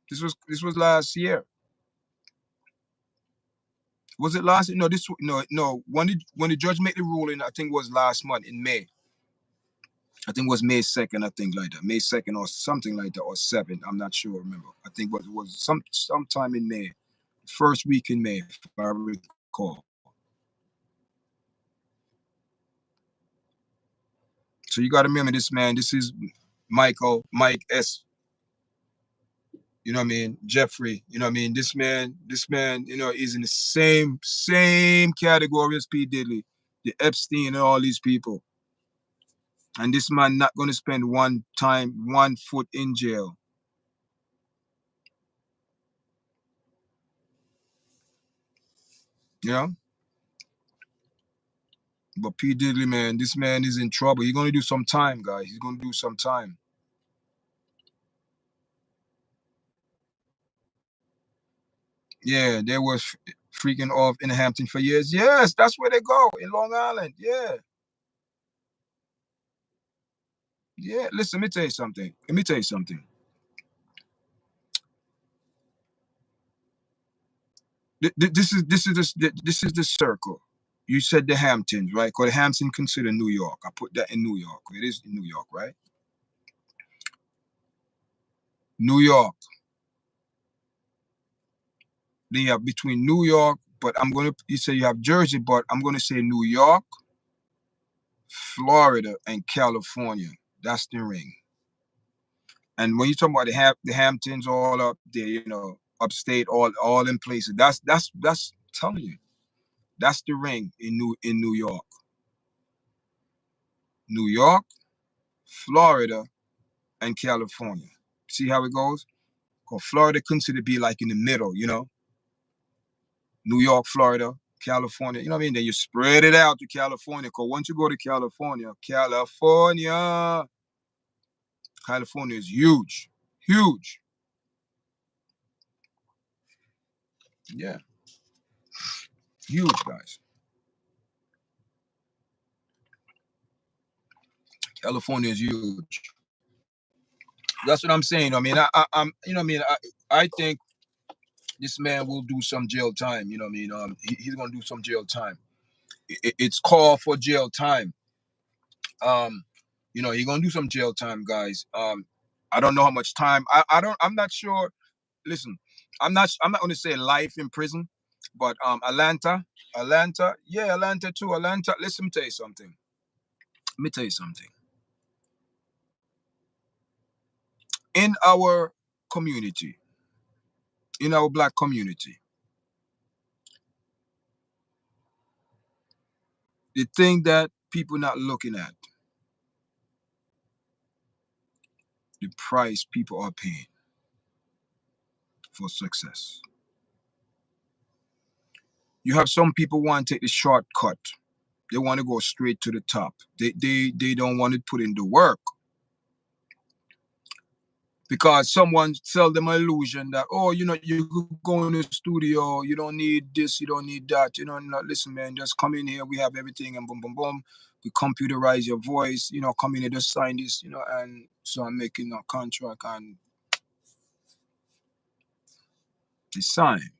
This was last year. Was it last year? No, no. When the judge made the ruling, I think it was last month in May. I think it was May 2nd, I think like that. May 2nd or something like that, or 7th. I'm not sure, remember. I think it was sometime in May. First week in May, if I recall. So you gotta remember this man. This is Mike S. You know what I mean? Jeffrey, you know what I mean? This man, is in the same category as P. Diddy, the Epstein and all these people. And this man not gonna spend one foot in jail. You know? But P. Diddy, man, this man is in trouble. He's going to do some time, guys. He's going to do some time. Yeah, they were freaking off in Hampton for years. Yes, that's where they go, in Long Island. Yeah. Yeah, listen, let me tell you something. Let me tell you something. This is the circle. You said the Hamptons, right? Because the Hamptons consider New York. I put that in New York. It is in New York, right? New York. Then you have between New York, but you say you have Jersey, but I'm gonna say New York, Florida, and California. That's the ring. And when you talk about the Hamptons all up there, upstate, all in places, that's telling you, that's the ring in New York. New York, Florida, and California. See how it goes? Because Florida considered to be like in the middle. New York, Florida, California. You know what I mean? Then you spread it out to California. Because once you go to California is huge. Huge. Yeah. Huge, guys. California is huge. That's what I'm saying. I mean, I'm, I mean, I think this man will do some jail time. You know what I mean? He's gonna do some jail time. It's called for jail time. Um, you're gonna do some jail time, guys. I don't know how much time. I'm not sure. Listen, I'm not gonna say life in prison, but Atlanta, yeah, Atlanta too. Atlanta. Listen, let me tell you something. Let me tell you something. In our community, in our black community, the thing that people not looking at, the price people are paying for success. You have some people want to take the shortcut. They want to go straight to the top. They don't want to put in the work because someone sell them an illusion that, oh, you could go in the studio, you don't need this, you don't need that. Listen, man, just come in here. We have everything, and boom, boom, boom. We computerize your voice. Come in here, just sign this. And so I'm making a contract, and they sign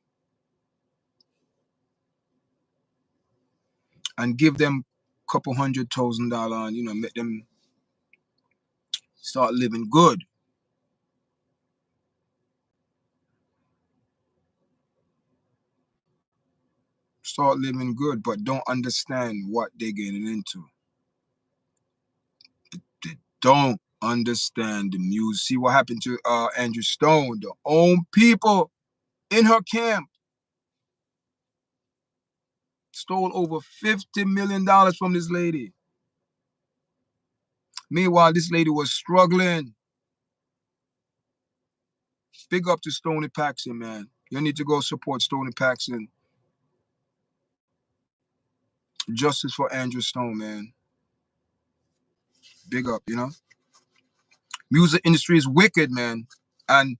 and give them a couple $100,000, and make them start living good. Start living good, but don't understand what they're getting into. They don't understand the music. See what happened to Andrew Stone, the own people in her camp stole over $50 million from this lady. Meanwhile, this lady was struggling. Big up to Stoney Paxson, man. You need to go support Stoney Paxson. Justice for Andrew Stone, man. Big up. Music industry is wicked, man. And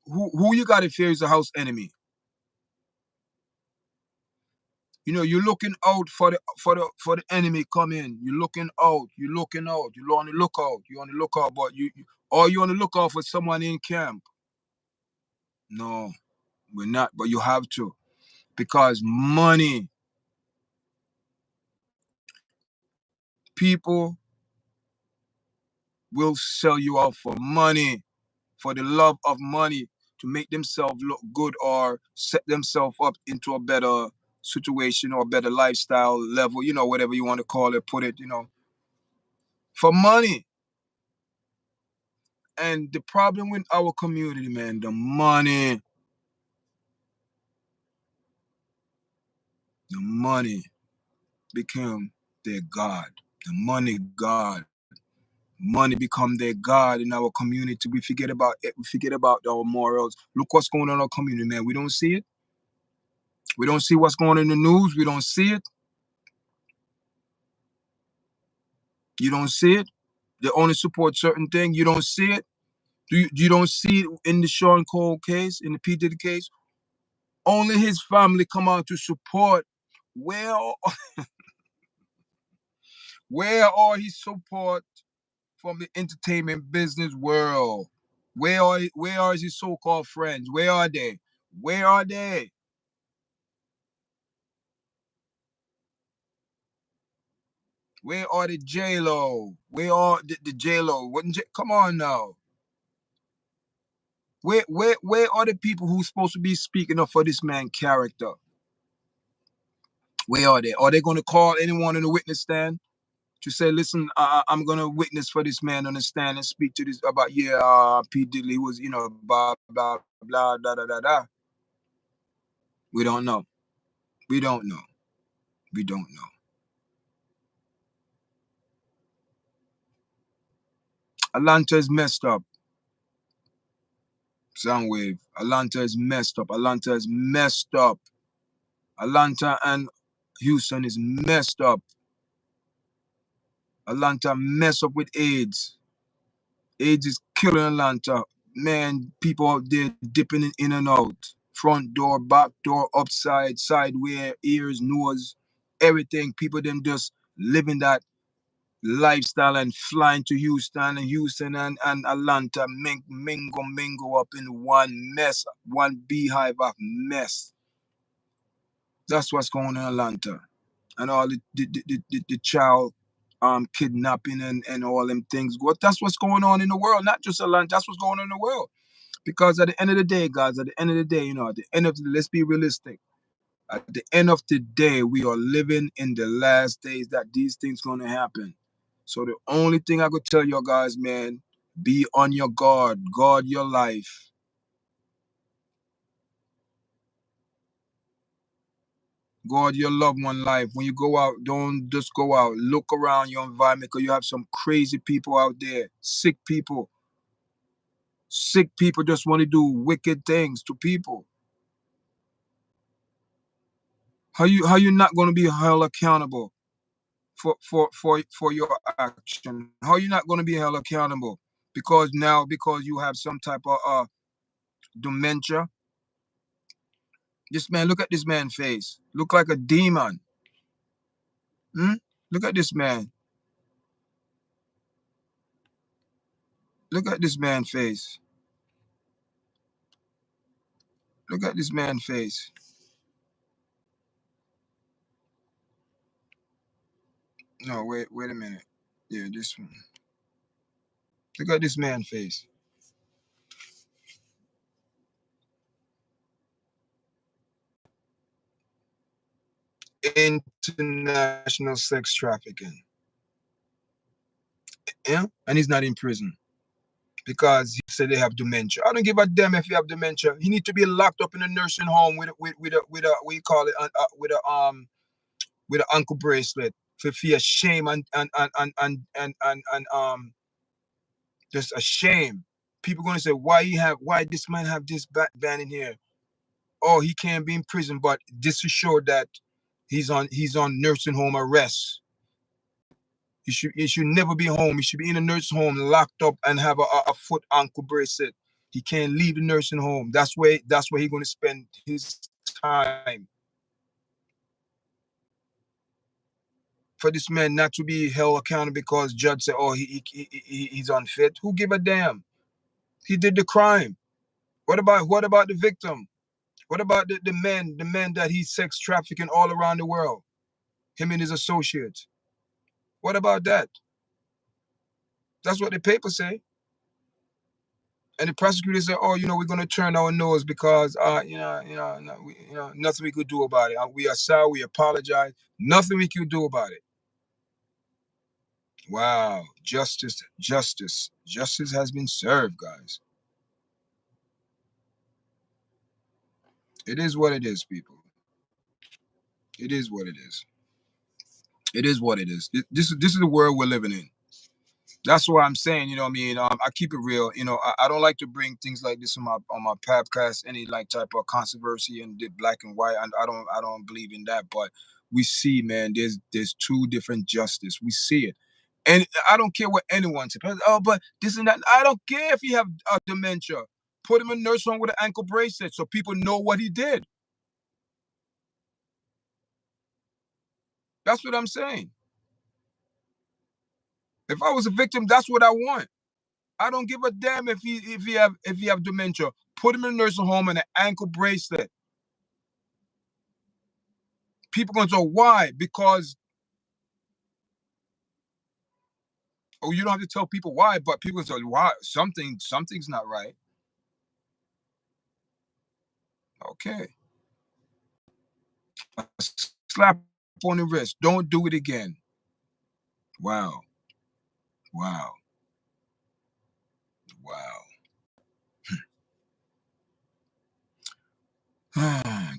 who you gotta fear is a house enemy. You're looking out for the enemy come in. You're looking out. You're looking out. You're on the lookout. You're on the lookout, but you on the lookout for someone in camp. No, we're not. But you have to, because money. People will sell you out for money, for the love of money, to make themselves look good or set themselves up into a better situation or a better lifestyle level. Whatever you want to call it, put it. For money. And the problem with our community, man, the money became their God. The money God. Money become their God in our community. We forget about it. We forget about our morals. Look what's going on in our community, man. We don't see it. We don't see what's going on in the news. We don't see it. You don't see it. They only support certain things. You don't see it. You don't see it in the Sean Cole case, in the P. Diddy case? Only his family come out to support. Where, where are his support from the entertainment business world? Where are his so-called friends? Where are they? Where are they? Where are the J-Lo? Where are the J-Lo? Come on now. Where are the people who's supposed to be speaking up for this man character? Where are they? Are they going to call anyone in the witness stand to say, listen, I'm going to witness for this man on the stand and speak to this about, yeah, P. Diddy was, blah, blah, blah, da, da, da, da. We don't know. We don't know. We don't know. Atlanta is messed up. Soundwave. Atlanta is messed up. Atlanta is messed up. Atlanta and Houston is messed up. Atlanta mess up with AIDS. AIDS is killing Atlanta. Man, people out there dipping in and out. Front door, back door, upside, sideway, ears, nose, everything. People them just living that lifestyle and flying to Houston, and Houston and Atlanta mingle up in one mess, one beehive of mess. That's what's going on in Atlanta. And all the child kidnapping and all them things. That's what's going on in the world, not just Atlanta. That's what's going on in the world. Because at the end of the day, guys, at the end of the day, at the end of let's be realistic. At the end of the day, we are living in the last days that these things gonna happen. So the only thing I could tell you guys, man, be on your guard, guard your life. Guard your loved one life. When you go out, don't just go out. Look around your environment because you have some crazy people out there, sick people. Sick people just want to do wicked things to people. How you not gonna be held accountable for your action? How you not gonna be held accountable? Because you have some type of dementia. This man, look at this man's face. Look like a demon. Hmm? Look at this man. Look at this man's face. Look at this man's face. No, wait a minute. Yeah, this one. Look at this man's face. International sex trafficking. Yeah? And he's not in prison because he said they have dementia. I don't give a damn if you have dementia. He need to be locked up in a nursing home with a what you call it with an ankle bracelet for fear shame and just a shame. People gonna say why this man have this ban in here? Oh, he can't be in prison, but this is sure that he's on nursing home arrest. He should never be home. He should be in a nursing home, locked up, and have a foot ankle bracelet. He can't leave the nursing home. That's where he's gonna spend his time. For this man not to be held accountable because judge said, oh, he's unfit. Who give a damn? He did the crime. What about the victim? What about the men that he's sex trafficking all around the world? Him and his associates. What about that? That's what the papers say. And the prosecutor said, "Oh, we're going to turn our nose because, no, nothing we could do about it. We are sorry. We apologize. Nothing we could do about it." Wow, justice has been served, guys. It is what it is, people. It is what it is. It is what it is. This is the world we're living in. That's what I'm saying. You know what I mean? I keep it real. You know, I don't like to bring things like this on my podcast, any like type of controversy and the black and white. And I don't believe in that. But we see, man, there's two different justice. We see it. And I don't care what anyone says. Oh, but this and that. I don't care if he have dementia. Put him in a nurse home with an ankle bracelet so people know what he did. That's what I'm saying. If I was a victim, that's what I want. I don't give a damn if he have dementia. Put him in a nursing home and an ankle bracelet. People gonna say why? Because you don't have to tell people why, but people say why something's not right. Okay, a slap on the wrist. Don't do it again. Wow, wow, wow.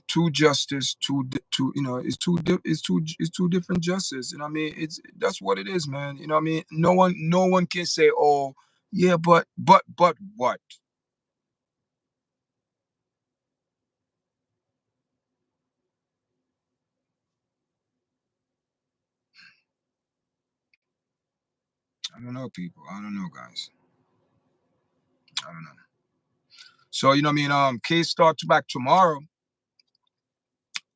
Two justice, two. You know, it's two different justice. You know what I mean? That's what it is, man. You know what I mean? No one can say, oh, yeah, but what? I don't know, people. I don't know, guys. I don't know. So you know what I mean? Case starts back tomorrow,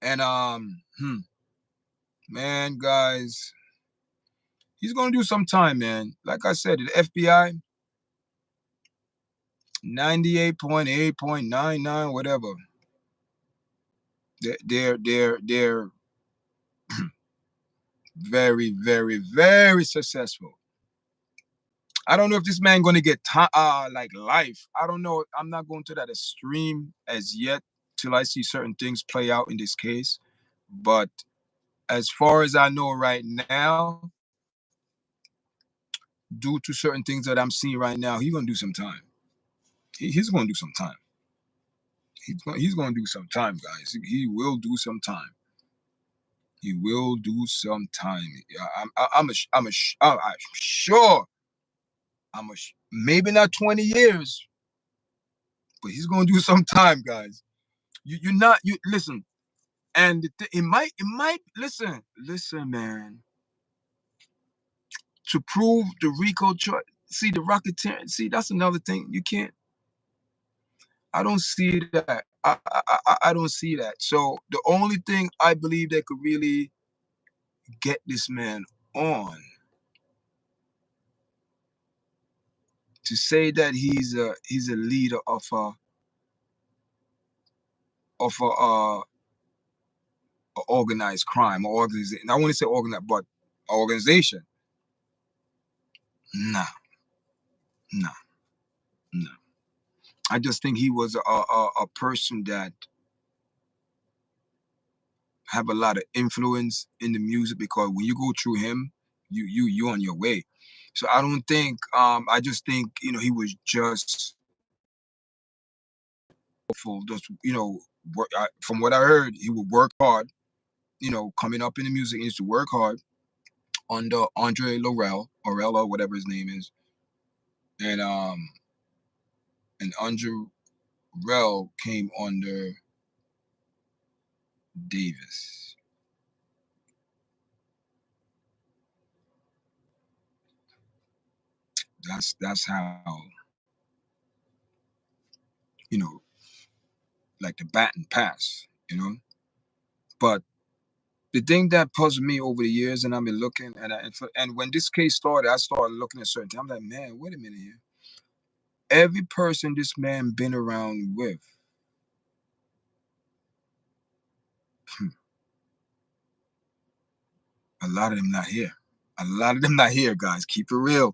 and man, guys, he's gonna do some time, man. Like I said, the FBI 98.8.99, whatever. They're very, very, very successful. I don't know if this man gonna get like life. I don't know. I'm not going to that extreme as yet till I see certain things play out in this case. But as far as I know right now, due to certain things that I'm seeing right now, he's gonna do some time. He's gonna do some time. He's gonna do some time, guys. He will do some time. He will do some time. Yeah, I'm sure. Maybe not 20 years, but he's gonna do some time, guys. You're not you listen, and it might listen, man. To prove the Rico charge, see the racketeering. See, that's another thing. You can't. I don't see that. I don't see that. So the only thing I believe that could really get this man on to say that he's a leader of a organized crime or organization. I want to say organized, but organization. Nah, nah, nah. I just think he was a person that have a lot of influence in the music because when you go through him, you on your way. So I don't think I just think he was just hopeful. Just from what I heard, he would work hard. Coming up in the music, he used to work hard under Andre Laurel, or whatever his name is, and Andre Laurel came under Davis. That's how you know like the baton pass. But the thing that puzzled me over the years, and I've been looking, and when this case started, I started looking at certain things. I'm like, man, wait a minute here. Every person this man been around with, a lot of them not here. A lot of them not here, guys. Keep it real.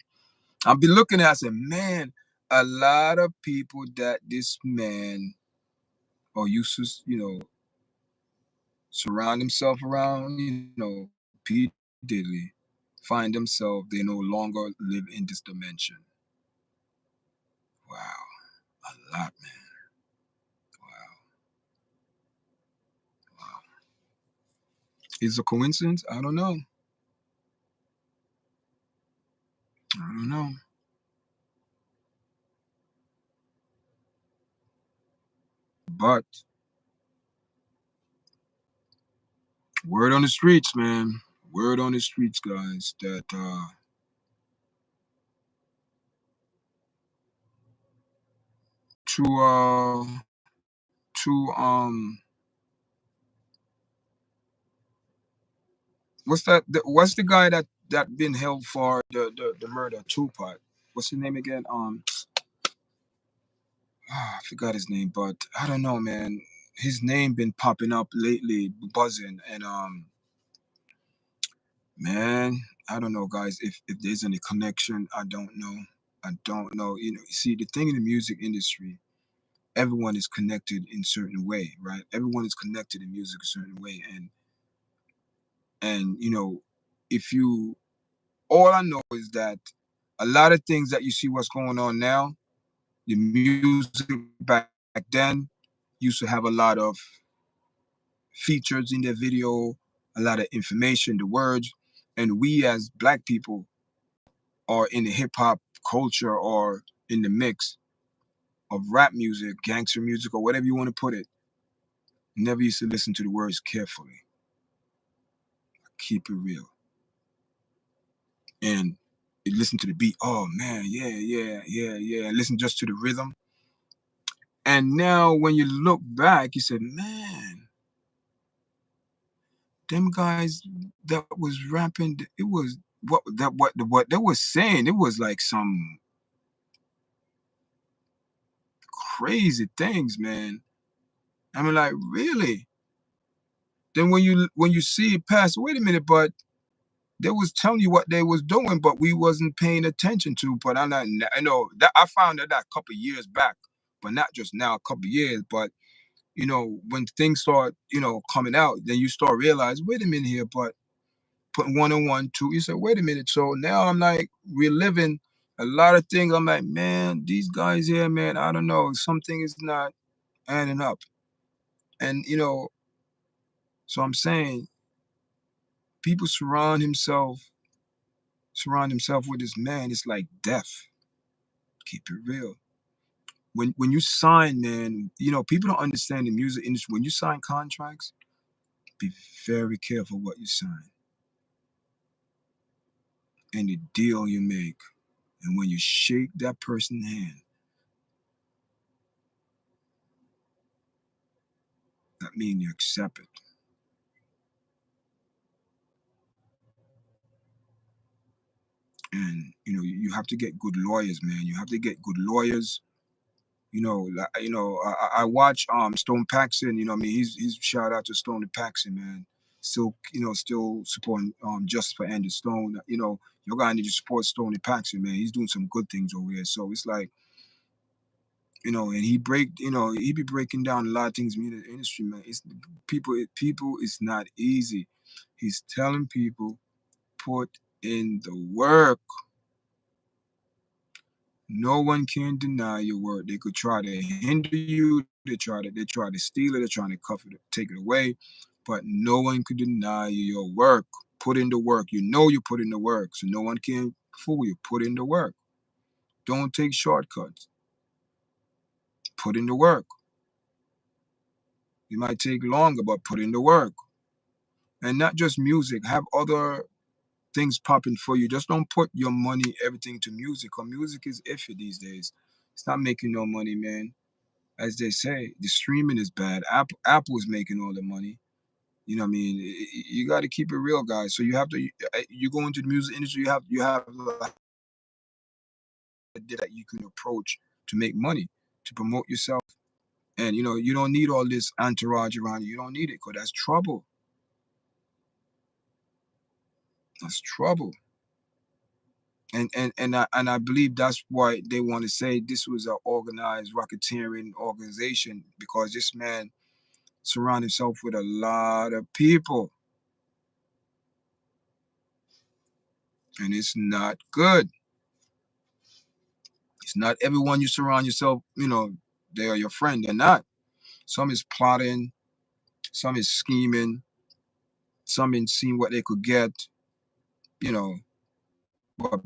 I'll be looking at it, I said, man, a lot of people that this man or used to, surround himself around, P. Diddy, find themselves, they no longer live in this dimension. Wow. A lot, man. Wow. Wow. Is it a coincidence? I don't know. I don't know. But word on the streets, man. Word on the streets, guys, that to to what's the guy that been held for the murder, Tupac? What's his name again? I forgot his name, but I don't know, man. His name been popping up lately, buzzing, and man, I don't know, guys. If there's any connection, I don't know. I don't know. You know, see, the thing in the music industry, everyone is connected in certain way, right? Everyone is connected in music a certain way, and you know, if you, all I know is that a lot of things that you see what's going on now, the music back then used to have a lot of features in their video, a lot of information, the words, and we as black people are in the hip hop culture or in the mix of rap music, gangster music, or whatever you want to put it, never used to listen to the words carefully. Keep it real. And you listen to the beat, oh man, yeah, yeah, yeah, yeah. Listen just to the rhythm. And now when you look back, you said, man, them guys that was rapping, it was what they was saying, it was like some crazy things, man. I mean, like, really? Then when you see it pass, wait a minute, but they was telling you what they was doing, but we wasn't paying attention to. But I'm not, I know that I found that a couple of years back, but not just now, a couple of years. But you know, when things start, you know, coming out, then you start realizing, wait a minute here, but putting one on one, two, you say, wait a minute. So now I'm like reliving a lot of things. I'm like, man, these guys here, man, I don't know, something is not adding up. And you know, so I'm saying people surround himself with this man. It's like death. Keep it real. When you sign, man, you know, people don't understand the music industry. When you sign contracts, be very careful what you sign and the deal you make. And when you shake that person's hand, that means you accept it. And you know, you have to get good lawyers, man. You have to get good lawyers. You know, I watch Stone Paxson. You know, I mean, he's shout out to Stone Paxson, man. Still, you know, still supporting Justice for Andy Stone. You know, you gotta need to support Stone Paxson, man. He's doing some good things over here. So it's like, you know, and he be breaking down a lot of things in the industry, man. It's people. It's not easy. He's telling people put in the work. No one can deny your work. They could try to hinder you. They try to steal it. They're trying to cuff it, take it away. But no one could deny you your work. Put in the work. You know you put in the work, so no one can fool you. Put in the work. Don't take shortcuts. Put in the work. It might take longer, but put in the work. And not just music. Have other things popping for you. Just don't put your money, everything to music. Cause music is iffy these days. It's not making no money, man. As they say, the streaming is bad. Apple is making all the money. You know what I mean? You got to keep it real, guys. So you have to. You go into the music industry. You have like that you can approach to make money, to promote yourself, and you know you don't need all this entourage around you. You don't need it, cause that's trouble. That's trouble. And I believe that's why they want to say this was an organized racketeering organization because this man surrounded himself with a lot of people, and it's not good. It's not everyone you surround yourself, you know, they are your friend. They're not. Some is plotting, some is scheming, some in seeing what they could get, you know. But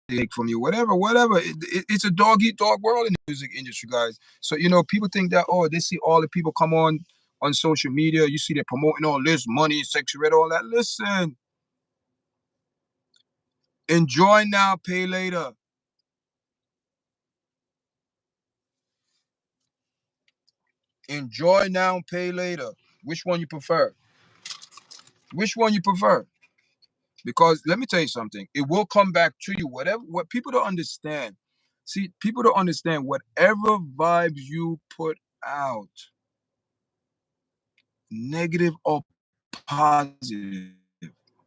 take from you, whatever. It's a dog eat dog world in the music industry, guys. So people think that, oh, they see all the people come on social media, you see they're promoting all this money, sexual, all that. Listen, enjoy now, pay later. Enjoy now, pay later. Which one you prefer? Which one you prefer? Because let me tell you something, it will come back to you. What people don't understand. See, people don't understand whatever vibes you put out, negative or positive,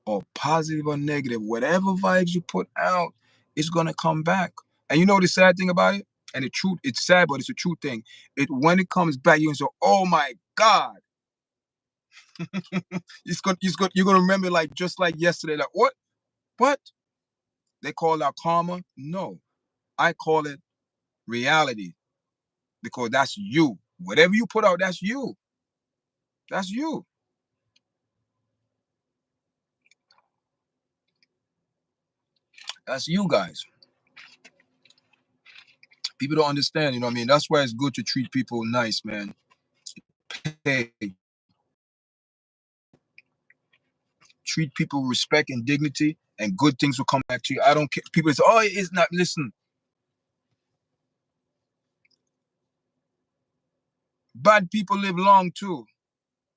or negative, whatever vibes you put out, it's gonna come back. And you know the sad thing about it? And the truth, it's sad, but it's a true thing. When it comes back, you're gonna say, oh my God. You're gonna remember like just like yesterday, like what? What? They call that karma? No. I call it reality, because that's you. Whatever you put out, that's you. That's you. That's you guys. People don't understand, you know what I mean? That's why it's good to treat people nice, man. Hey, treat people with respect and dignity, and good things will come back to you. I don't care. People say, oh, it's not. Listen, bad people live long too.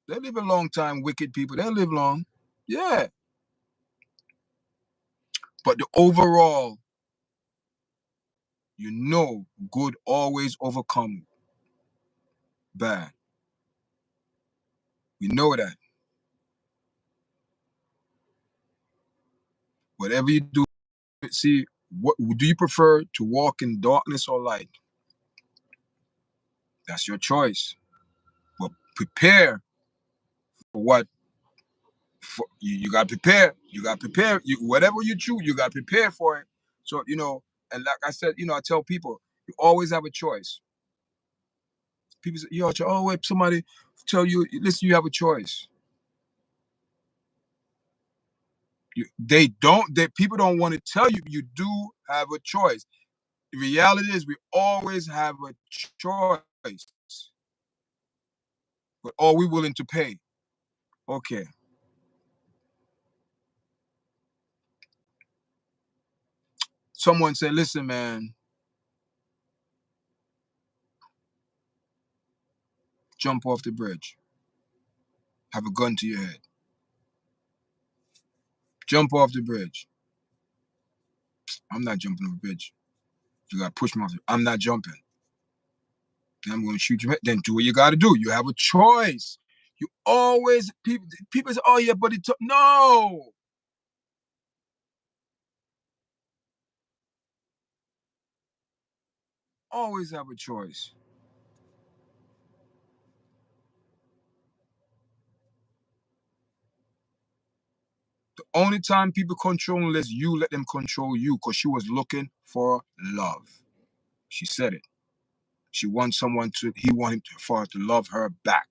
They live a long time. Wicked people, they live long. Yeah. But the overall, good always overcome bad. We know that. Whatever you do, see, what do you prefer, to walk in darkness or light? That's your choice. But prepare for what you got to prepare. You got to prepare. Whatever you choose, you got to prepare for it. So and like I said, I tell people, you always have a choice. People say, yo, oh wait, somebody tell you, listen, you have a choice. They don't. People don't want to tell you you do have a choice. The reality is we always have a choice, but are we willing to pay? Okay. Someone said, listen, man, jump off the bridge. Have a gun to your head. Jump off the bridge. I'm not jumping off the bridge. You gotta push me off. I'm not jumping. Then I'm gonna shoot you. Then do what you gotta do. You have a choice. You always people say, oh yeah, but no. Always have a choice. The only time people control unless you let them control you, because she was looking for love. She said it. She wants someone to. He wanted for her to love her back.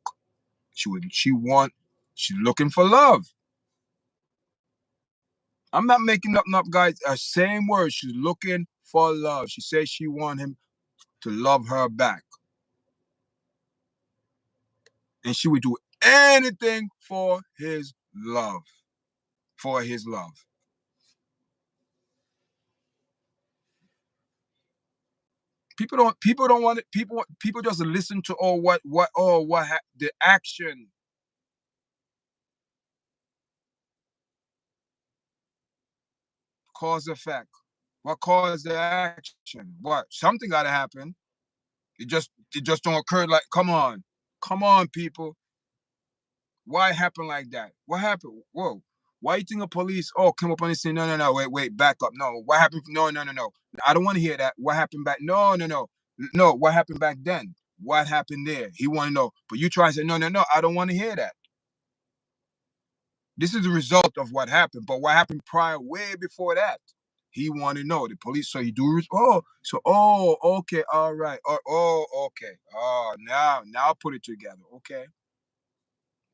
She would. She's looking for love. I'm not making up, guys. Same word. She's looking for love. She says she wants him to love her back, and she would do anything for his love. For his love. People don't want it. People just listen to the action. Cause effect. What caused the action? What? Something got to happen. It just don't occur. Like, come on, people. Why happen like that? What happened? Whoa. Why you think the police? Oh, come up on the scene. No, no, no. Wait. Back up. No. What happened? No, no, no, no. I don't want to hear that. What happened back? No, no, no, no. What happened back then? What happened there? He want to know. But you try and say, no, no, no. I don't want to hear that. This is the result of what happened. But what happened prior, way before that? He wanted to know the police. So he do. Okay, all right. Okay. Oh, now put it together. Okay,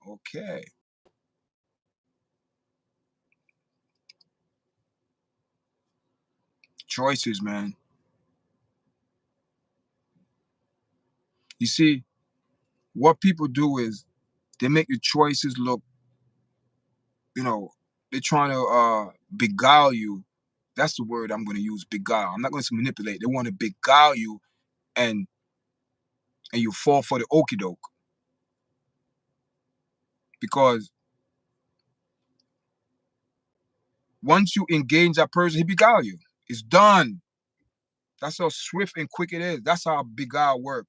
okay. Choices, man. You see, what people do is they make the choices look, you know, they're trying to beguile you. That's the word I'm going to use, beguile. I'm not going to manipulate. They want to beguile you, and you fall for the okie doke, because once you engage that person, he beguile you. It's done. That's how swift and quick it is. That's how beguile work.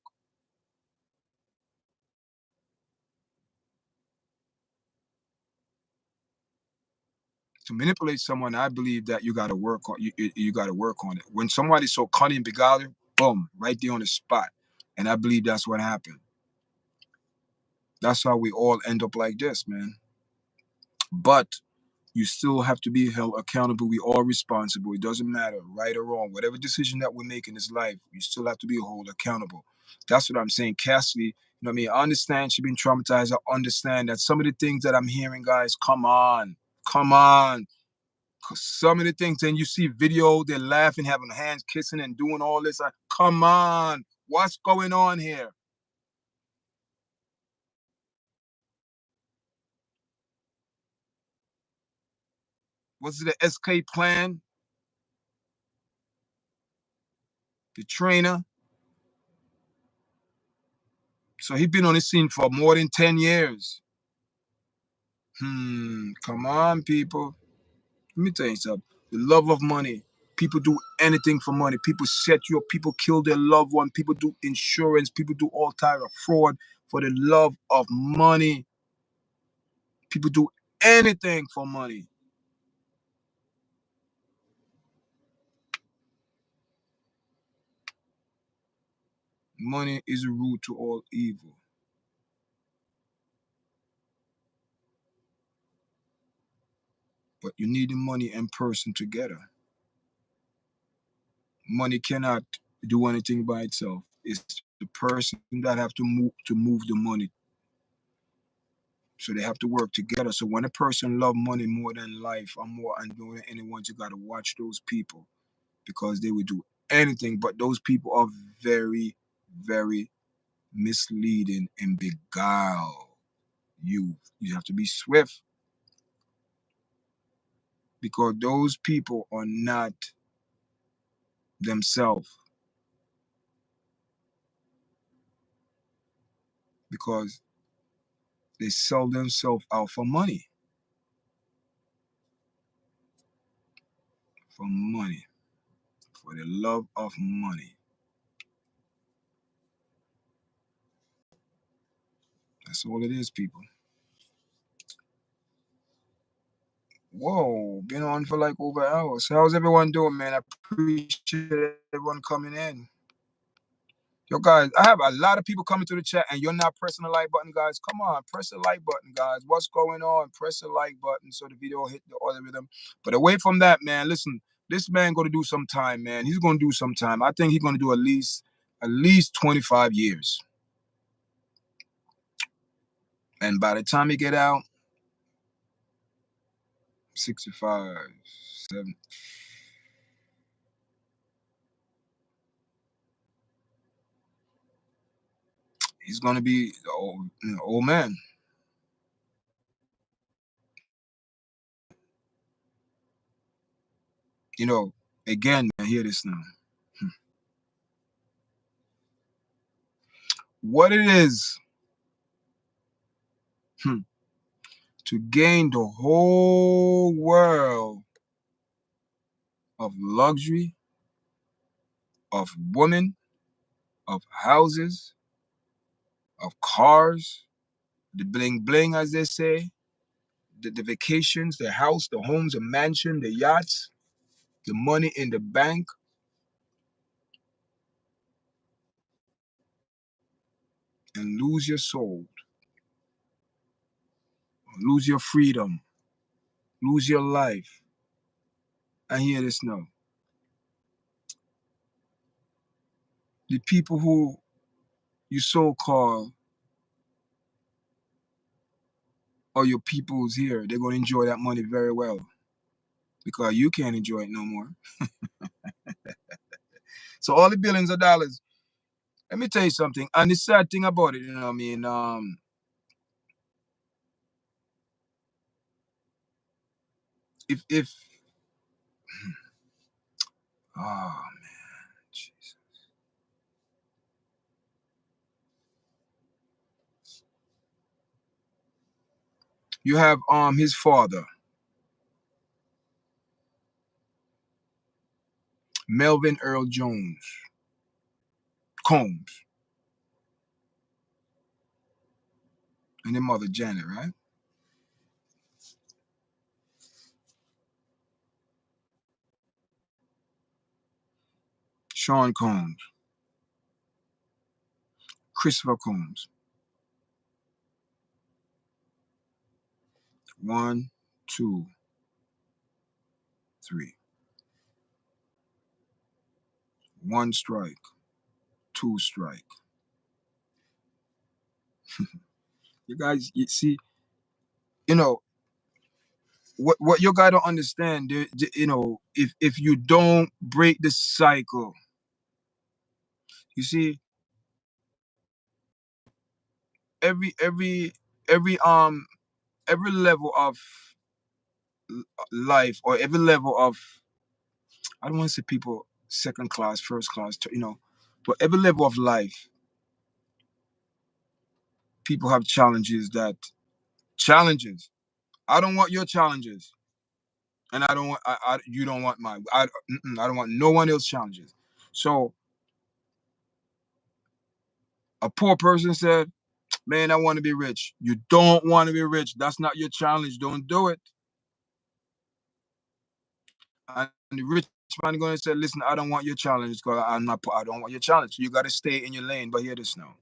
To manipulate someone, I believe that you got to work on you got to work on it. When somebody's so cunning, beguile you, boom, right there on the spot. And I believe that's what happened. That's how we all end up like this, man. But you still have to be held accountable. We all responsible. It doesn't matter, right or wrong. Whatever decision that we make in this life, you still have to be held accountable. That's what I'm saying. Cassidy, you know what I mean? I understand she's been traumatized. I understand that some of the things that I'm hearing, guys, come on. Come on. 'Cause some of the things, and you see video, they're laughing, having hands kissing and doing all this. Come on. What's going on here? Was it the escape plan? The trainer? So he been on the scene for more than 10 years. Come on, people. Let me tell you something. The love of money. People do anything for money. People set you up. People kill their loved one. People do insurance. People do all type of fraud for the love of money. People do anything for money. Money is a root to all evil. But you need the money and person together. Money cannot do anything by itself. It's the person that have to move the money. So they have to work together. So when a person love money more than life or more than anyone, you gotta watch those people, because they will do anything. But those people are very, very misleading and beguile you. You have to be swift, because those people are not themselves, because they sell themselves out for money. For money. For the love of money. That's all it is, people. Whoa, been on for like over hours. How's everyone doing, man? I appreciate everyone coming in. Yo, guys, I have a lot of people coming to the chat, and you're not pressing the like button, guys. Come on, press the like button, guys. What's going on? Press the like button so the video hit the algorithm. But away from that, man, listen, this man gonna do some time, man. He's gonna do some time. I think he's gonna do at least 25 years. And by the time he get out, 65, 70. He's gonna be old man. You know, again, man, hear this now. What it is to gain the whole world of luxury, of women, of houses, of cars, the bling bling, as they say, the vacations, the house, the homes, the mansion, the yachts, the money in the bank, and lose your soul, lose your freedom, lose your life. I hear this now. The people who you so-called are your peoples here, they're going to enjoy that money very well, because you can't enjoy it no more. So all the billions of dollars. Let me tell you something. And the sad thing about it, you know what I mean? If oh man, jeez. You have his father, Melvin Earl Jones Combs, and their mother Janet, right? Sean Combs, Christopher Combs. One, two, three. One strike, two strike. You guys, you see, you know what you gotta understand. You know, if you don't break the cycle, you see, every every every um every level of life, or every level of, I don't want to say people second class, first class, you know, but every level of life, people have challenges. I don't want your challenges, and I don't want you don't want mine. I don't want no one else challenges. So a poor person said, "Man, I want to be rich." You don't want to be rich. That's not your challenge. Don't do it. And the rich man going to say, "Listen, I don't want your challenge because I'm not. I don't want your challenge. You got to stay in your lane." But hear this now.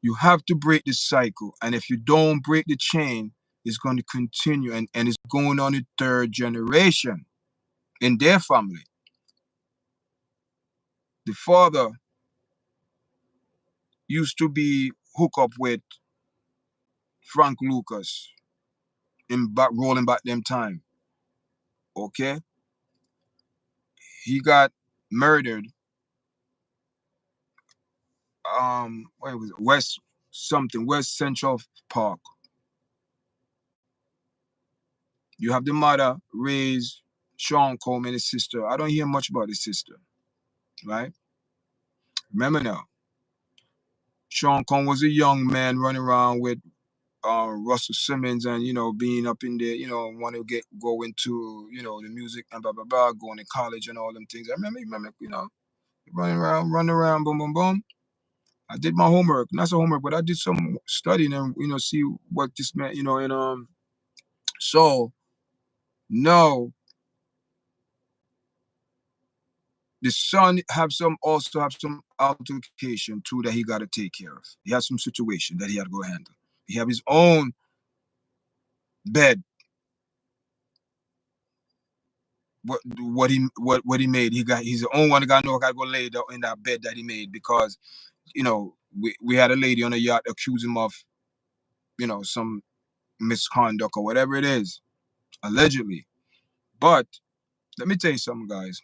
You have to break the cycle. And if you don't break the chain, it's going to continue. And it's going on the third generation in their family. The father used to be hooked up with Frank Lucas in back rolling back them time. Okay? He got murdered. Where was it? West Central Park. You have the mother raised Sean Combs and his sister. I don't hear much about his sister, right? Remember now, Sean Combs was a young man running around with Russell Simmons, and being up in there, want to go into the music and blah blah blah, going to college and all them things. I remember, running around, boom boom boom. I did my homework, not some homework, but I did some studying and see what this meant, and so no, the son also have some altercation too that he got to take care of. He has some situation that he had to go handle. He have his own bed. What he made. He's the only one that got to go lay in that bed that he made, because we had a lady on a yacht accuse him of some misconduct or whatever it is, allegedly. But let me tell you something, guys.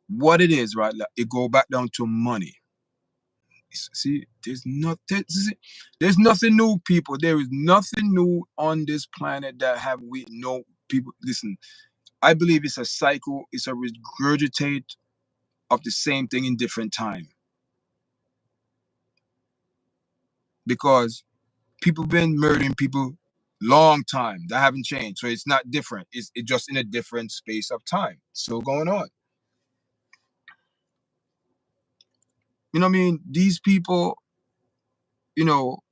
What it is, right? Like, it go back down to money. See, there's nothing new, people. There is nothing new on this planet that have we know people. Listen, I believe it's a cycle. It's a regurgitate of the same thing in different time, because people been murdering people long time. That haven't changed, so it's not different. It's just in a different space of time. Still going on. You know what I mean? These people, you know,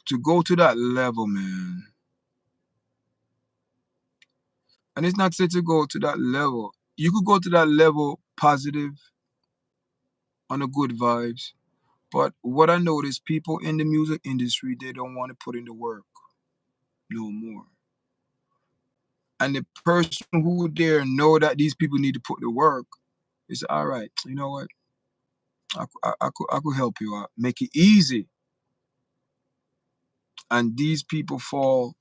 to go to that level, man. And it's not said to go to that level. You could go to that level positive, on the good vibes. But what I notice, people in the music industry, they don't want to put in the work no more. And the person who there know that these people need to put the work is, all right. You know what? I could help you out, make it easy. And these people fall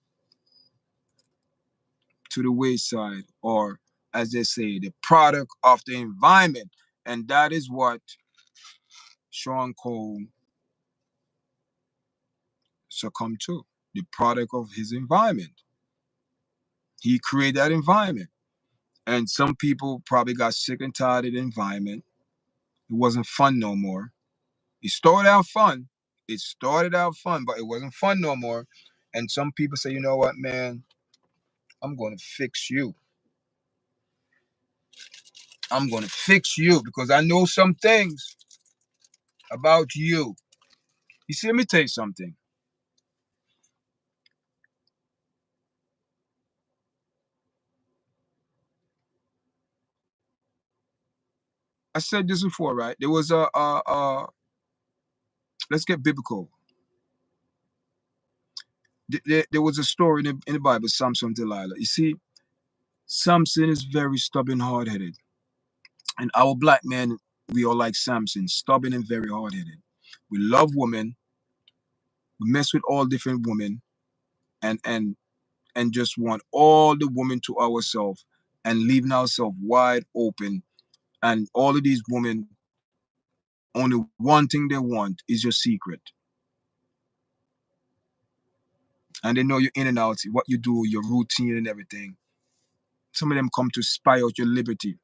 to the wayside, or as they say, the product of the environment. And that is what Sean Cole succumbed to, the product of his environment. He created that environment. And some people probably got sick and tired of the environment. It wasn't fun no more. It started out fun. But it wasn't fun no more. And some people say, you know what, man, I'm going to fix you. I'm going to fix you because I know some things about you. You see, let me tell you something. I said this before, right? There was let's get biblical. There was a story in the Bible, Samson and Delilah. You see, Samson is very stubborn, hard-headed. And our black men, we are like Samson, stubborn and very hard-headed. We love women. We mess with all different women, and and and just want all the women to ourselves, and leaving ourselves wide open. And all of these women, only one thing they want is your secret. And they know you're in and out, what you do, your routine and everything. Some of them come to spy out your liberty.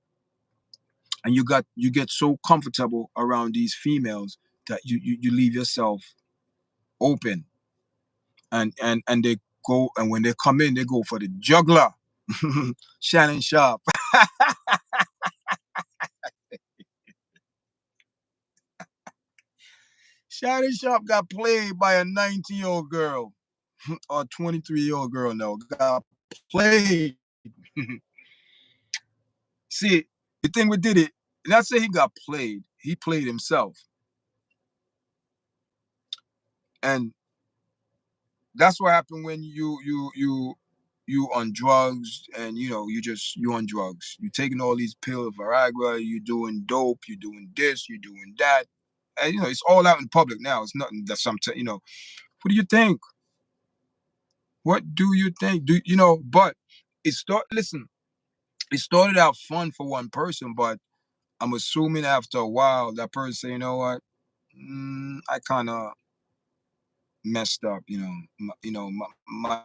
And you get so comfortable around these females that you leave yourself open. And they go, and when they come in, they go for the juggler. Shannon Sharp. Shannon Sharp got played by a 19-year-old girl. Or 23-year-old girl, no, got played. See, the thing with Diddy, not say he got played, he played himself. And that's what happened when you on drugs, and you on drugs. You taking all these pills, Viagra, you doing dope, you doing this, you doing that. And it's all out in public now. It's nothing that what do you think? What do you think? But listen, it started out fun for one person, but I'm assuming after a while that person say, you know what? I kind of messed up. My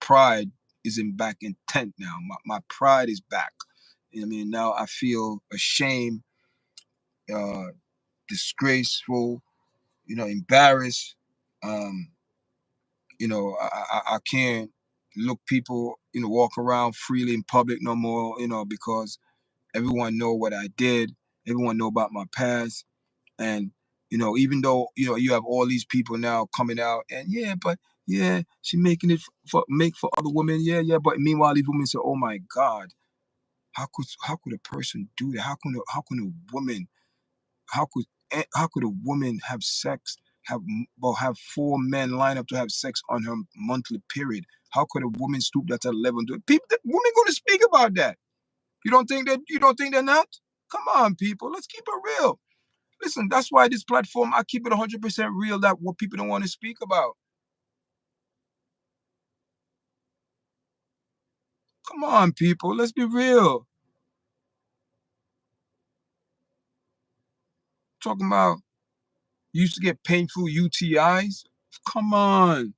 pride isn't back in tent now. My pride is back. I mean, now I feel ashamed, uh, disgraceful, embarrassed. Um, I can't look people, walk around freely in public no more, because everyone know what I did. Everyone know about my past. And even though you have all these people now coming out, and yeah, she making it for other women, yeah. But meanwhile, these women say, "Oh my God, how could a person do that? How can a woman how could how could a woman have sex, have four men line up to have sex on her monthly period? How could a woman stoop that to 11? People, women going to speak about that. You don't think they're not? Come on, people, let's keep it real. Listen, that's why this platform, I keep it 100% real, that what people don't want to speak about. Come on, people, let's be real. Talking about you used to get painful UTIs. Come on.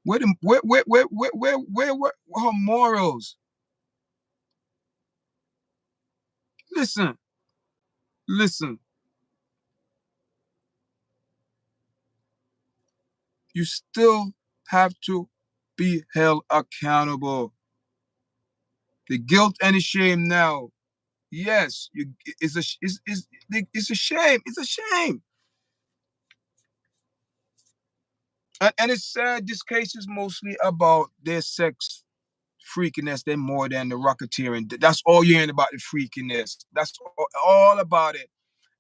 Where were her morals? Listen, listen. You still have to be held accountable. The guilt and the shame now. Yes, it's a shame. It's a shame. And it's sad. This case is mostly about their sex freakiness. They're more than the rocketeering. That's all you're hearing about, the freakiness. That's all about it.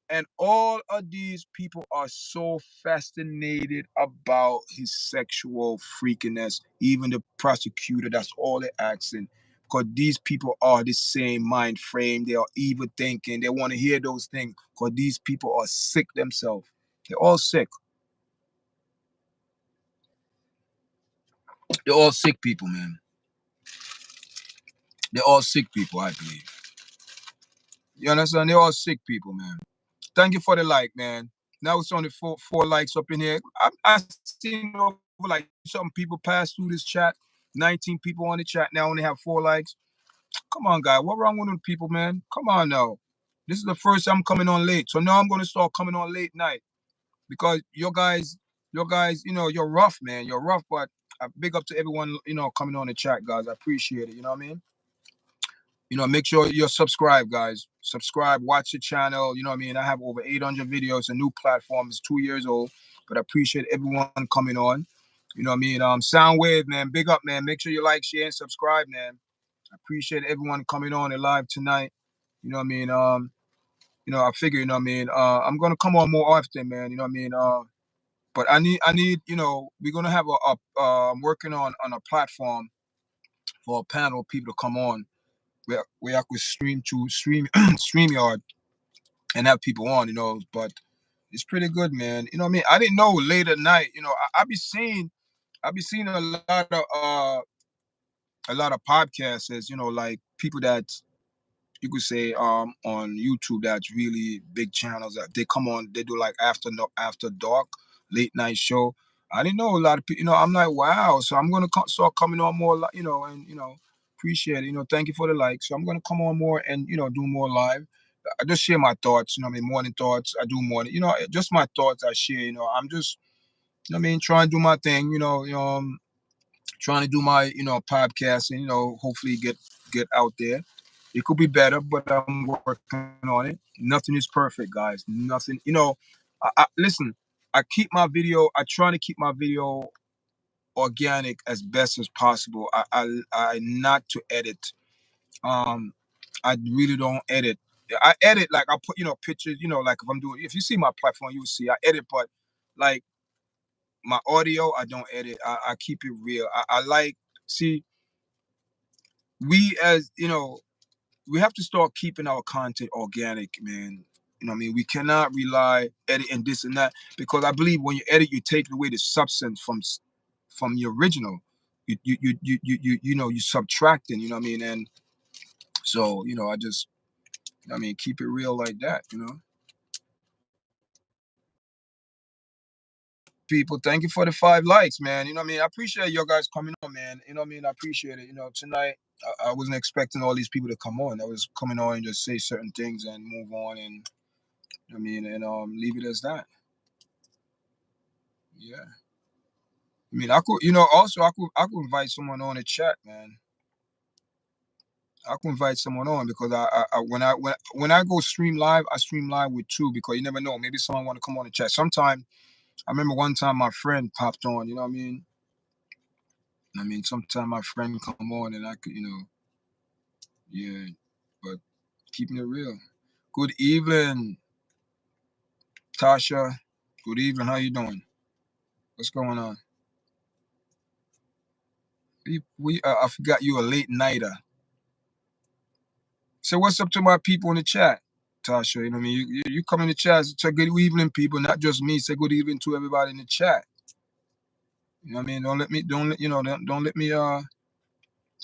And all of these people are so fascinated about his sexual freakiness. Even the prosecutor, that's all they're asking. Because these people are the same mind frame. They are evil thinking. They want to hear those things because these people are sick themselves. They're all sick. They're all sick people, man. They're all sick people, I believe. You understand? They're all sick people, man. Thank you for the like, man. Now it's only four likes up in here. I seen over like some people pass through this chat. 19 people on the chat now only have 4 likes. Come on, guy. What wrong with them people, man? Come on now. This is the first time I'm coming on late. So now I'm gonna start coming on late night because your guys, you're rough, man. You're rough, but big up to everyone, coming on the chat, guys. I appreciate it. You know what I mean? Make sure you're subscribed, guys. Subscribe, watch the channel. You know what I mean? I have over 800 videos. A new platform is 2 years old, but I appreciate everyone coming on. You know what I mean? Soundwave, man. Big up, man. Make sure you like, share, and subscribe, man. I appreciate everyone coming on and live tonight. You know what I mean? I figure, you know what I mean? I'm gonna come on more often, man. You know what I mean? But I need, we're gonna have I'm working on a platform for a panel of people to come on where I could stream StreamYard and have people on, but it's pretty good, man. You know what I mean? I didn't know late at night, I be seeing a lot of podcasts as, like people that you could say on YouTube that's really big channels that they come on, they do like after dark, late night show. I didn't know a lot of people, I'm like, wow. So I'm gonna start coming on more, and appreciate it. Thank you for the like. So I'm gonna come on more and do more live. I just share my thoughts, I mean, morning thoughts. I do morning, just my thoughts I share, I'm just, I mean, trying to do my thing, trying to do my, podcast and, hopefully get out there. It could be better, but I'm working on it. Nothing is perfect, guys. Nothing, listen, I try to keep my video organic as best as possible. I not to edit. I really don't edit. I edit like I put, pictures, like if you see my platform, you will see I edit, but like my audio, I don't edit. I keep it real. See, we as, we have to start keeping our content organic, man. You know what I mean? We cannot rely editing this and that because I believe when you edit, you're taking away the substance from the original. You subtracting. You know what I mean? And so keep it real like that. People, thank you for the 5 likes, man. You know what I mean? I appreciate you guys coming on, man. You know what I mean? I appreciate it. Tonight I wasn't expecting all these people to come on. I was coming on and just say certain things and move on and and leave it as that. Yeah. I mean, I could, also I could invite someone on the chat, man. I could invite someone on because when I go stream live, I stream live with 2 because you never know. Maybe someone want to come on the chat. Sometime I remember one time my friend popped on. You know what I mean? Sometime my friend come on and I could, yeah. But keeping it real. Good evening, Tasha. Good evening. How you doing? What's going on? I forgot you a late nighter. So what's up to my people in the chat, Tasha? You know what I mean? You come in the chat, say good evening, people, not just me. Say good evening to everybody in the chat. You know what I mean? Don't let me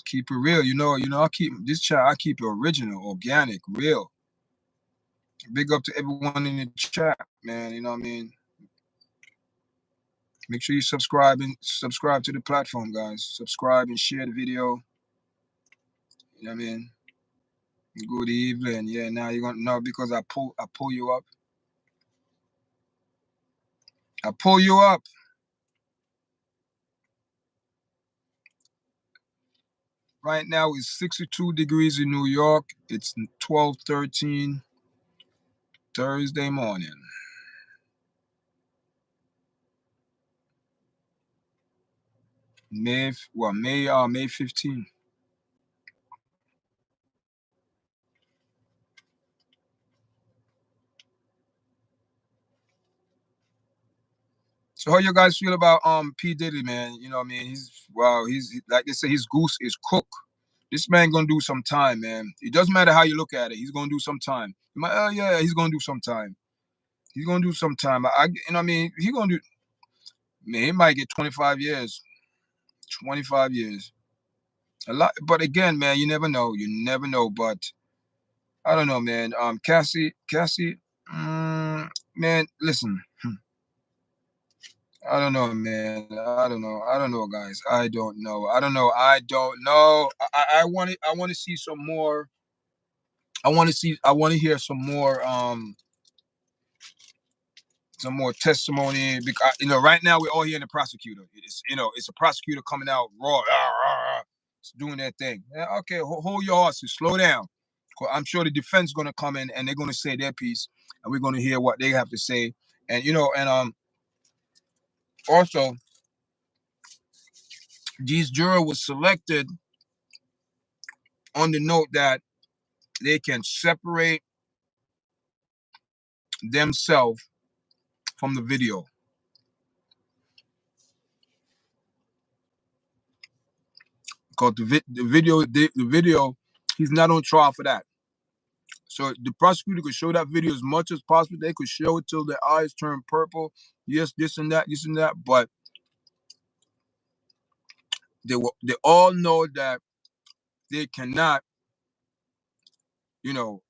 keep it real. I keep this chat. I keep it original, organic, real. Big up to everyone in the chat, man. You know what I mean? Make sure you subscribe to the platform, guys. Subscribe and share the video. You know what I mean? Good evening. Yeah, now you're gonna know because I pull you up. I pull you up. Right now it's 62 degrees in New York. It's 12:13 Thursday morning. May 15. So how you guys feel about P. Diddy, man? You know what I mean? He's like they say his goose is cooked. This man gonna do some time, man. It doesn't matter how you look at it. He's gonna do some time. You might, oh yeah, he's gonna do some time. He's gonna do some time. I you know what I mean, he gonna do. Man, he might get 25 years. 25 years. A lot, but again, man, you never know. You never know. But I don't know, man. Cassie, man, listen. I don't know, man. I don't know, guys. I don't know. I don't know. I want to see some more. I want to hear some more testimony, because right now we're all hearing the prosecutor. It's a prosecutor coming out raw, doing their thing. Yeah, okay, hold your horses, slow down. I'm sure the defense is gonna come in and they're gonna say their piece, and we're gonna hear what they have to say. And also these jurors was selected on the note that they can separate themselves from the video, because the video, he's not on trial for that. So the prosecutor could show that video as much as possible. They could show it till their eyes turn purple. Yes, this and that, this and that. But they all know that they cannot, you know,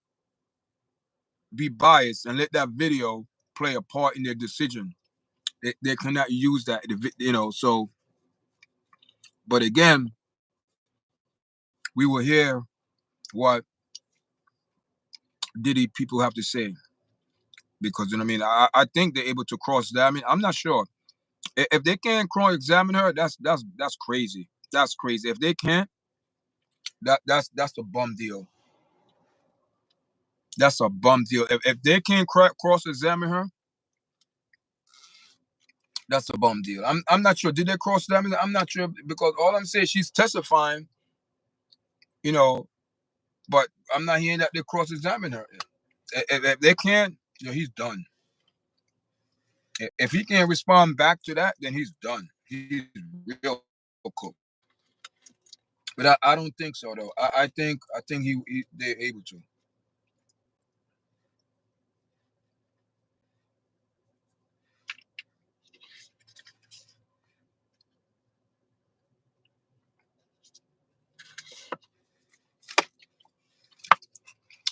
be biased and let that video play a part in their decision. They cannot use that, So, but again, we will hear what Diddy people have to say, because what I mean, I think they're able to cross that. I mean, I'm not sure if they can't cross-examine her. That's crazy. That's crazy. If they can't, that's a bum deal. That's a bum deal. If they can't cross-examine her, that's a bum deal. I'm not sure. Did they cross-examine her? I'm not sure, because all I'm saying, she's testifying, you know, but I'm not hearing that they cross-examine her. If they can't, he's done. If he can't respond back to that, then he's done. He's real cooked. But I don't think so, though. I think they're able to.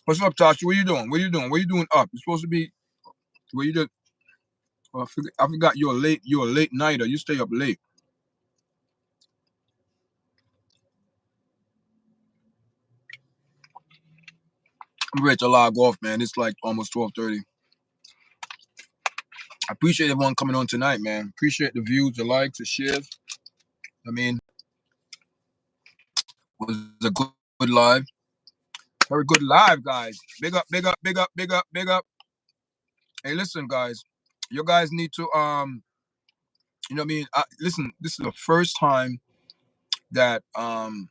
What's up, Tasha? What you doing? What you doing? What you doing up? You're supposed to be. Where you just? Oh, I forgot you're late. You're a late nighter. You stay up late. I'm ready to log off, man. It's like almost 12:30. I appreciate everyone coming on tonight, man. Appreciate the views, the likes, the shares. I mean, it was a good live. Very good live, guys. Big up, big up, big up, big up, big up. Hey, listen, guys. You guys need to what I mean? Listen, this is the first time that I'm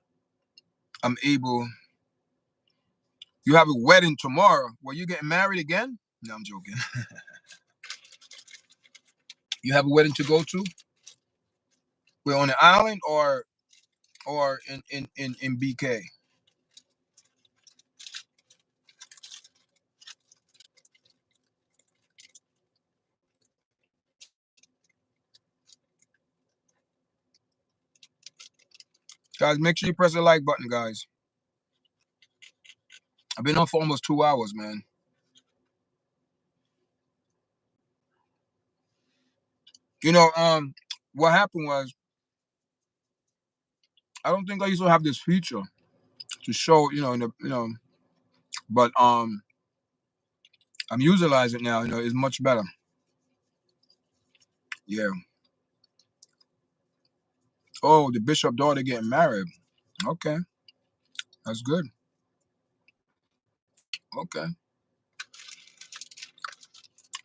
able. You have a wedding tomorrow. Were you getting married again? No, I'm joking. You have a wedding to go to? We're on the island or in BK. Guys, make sure you press the like button, guys. I've been on for almost 2 hours, man. What happened was, I don't think I used to have this feature to show, but I'm utilizing it now. It's much better. Yeah. Oh, the bishop daughter getting married. Okay, that's good. Okay,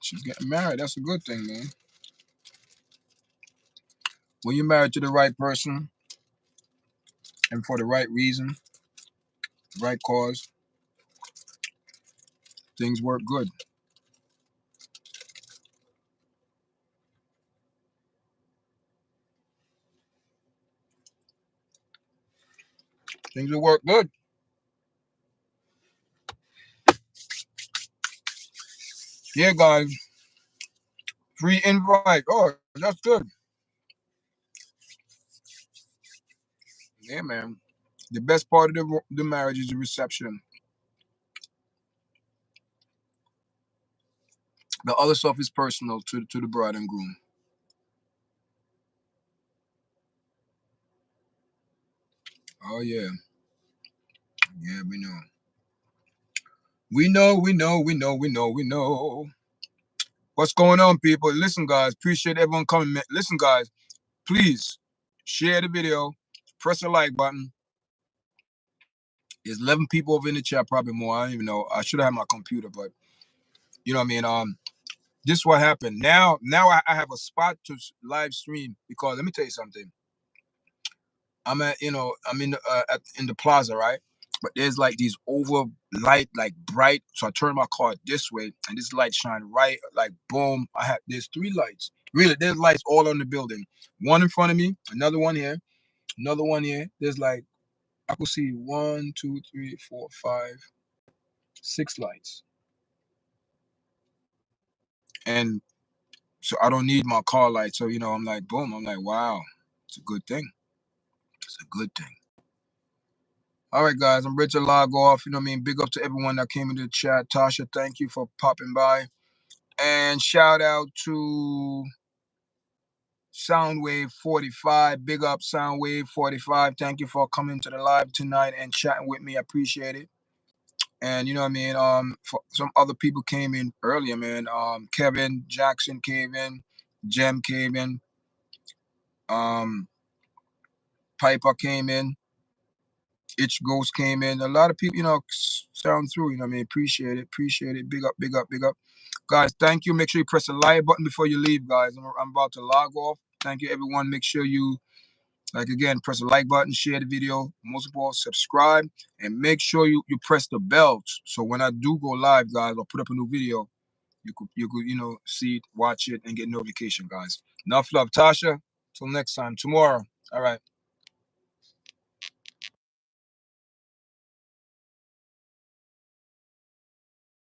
she's getting married. That's a good thing, man. When you're married to the right person and for the right reason, the right cause, things work good. Things will work good. Yeah, guys. Free invite. Oh, that's good. Yeah, man. The best part of the marriage is the reception. The other stuff is personal to the bride and groom. Oh yeah. Yeah, we know. We know. What's going on, people? Listen, guys. Appreciate everyone coming. Listen, guys. Please share the video. Press the like button. There's 11 people over in the chat, probably more. I don't even know. I should have had my computer, but you know what I mean. This is what happened. Now I have a spot to live stream because let me tell you something. I'm at, I'm in the plaza, right? But there's like these over light, like bright. So I turn my car this way, and this light shine right, like boom. There's 3 lights. Really, there's lights all on the building. One in front of me, another one here, another one here. There's like I could see 1, 2, 3, 4, 5, 6 lights, and so I don't need my car light. So I'm like boom. I'm like wow, it's a good thing. It's a good thing. All right, guys, I'm ready to log off. You know what I mean? Big up to everyone that came into the chat. Tasha, thank you for popping by. And shout out to Soundwave 45. Big up Soundwave 45. Thank you for coming to the live tonight and chatting with me. I appreciate it. And you know what I mean? For some other people came in earlier, man. Kevin Jackson came in, Jem came in, Piper came in. Itch Ghost came in. A lot of people, sound through. You know what I mean? Appreciate it. Appreciate it. Big up, big up, big up. Guys, thank you. Make sure you press the like button before you leave, guys. I'm about to log off. Thank you, everyone. Make sure you, again, press the like button, share the video, most of all, subscribe, and make sure you press the bell. So when I do go live, guys, or put up a new video, you could see it, watch it, and get notification, guys. Enough love, Tasha. Till next time, tomorrow. All right.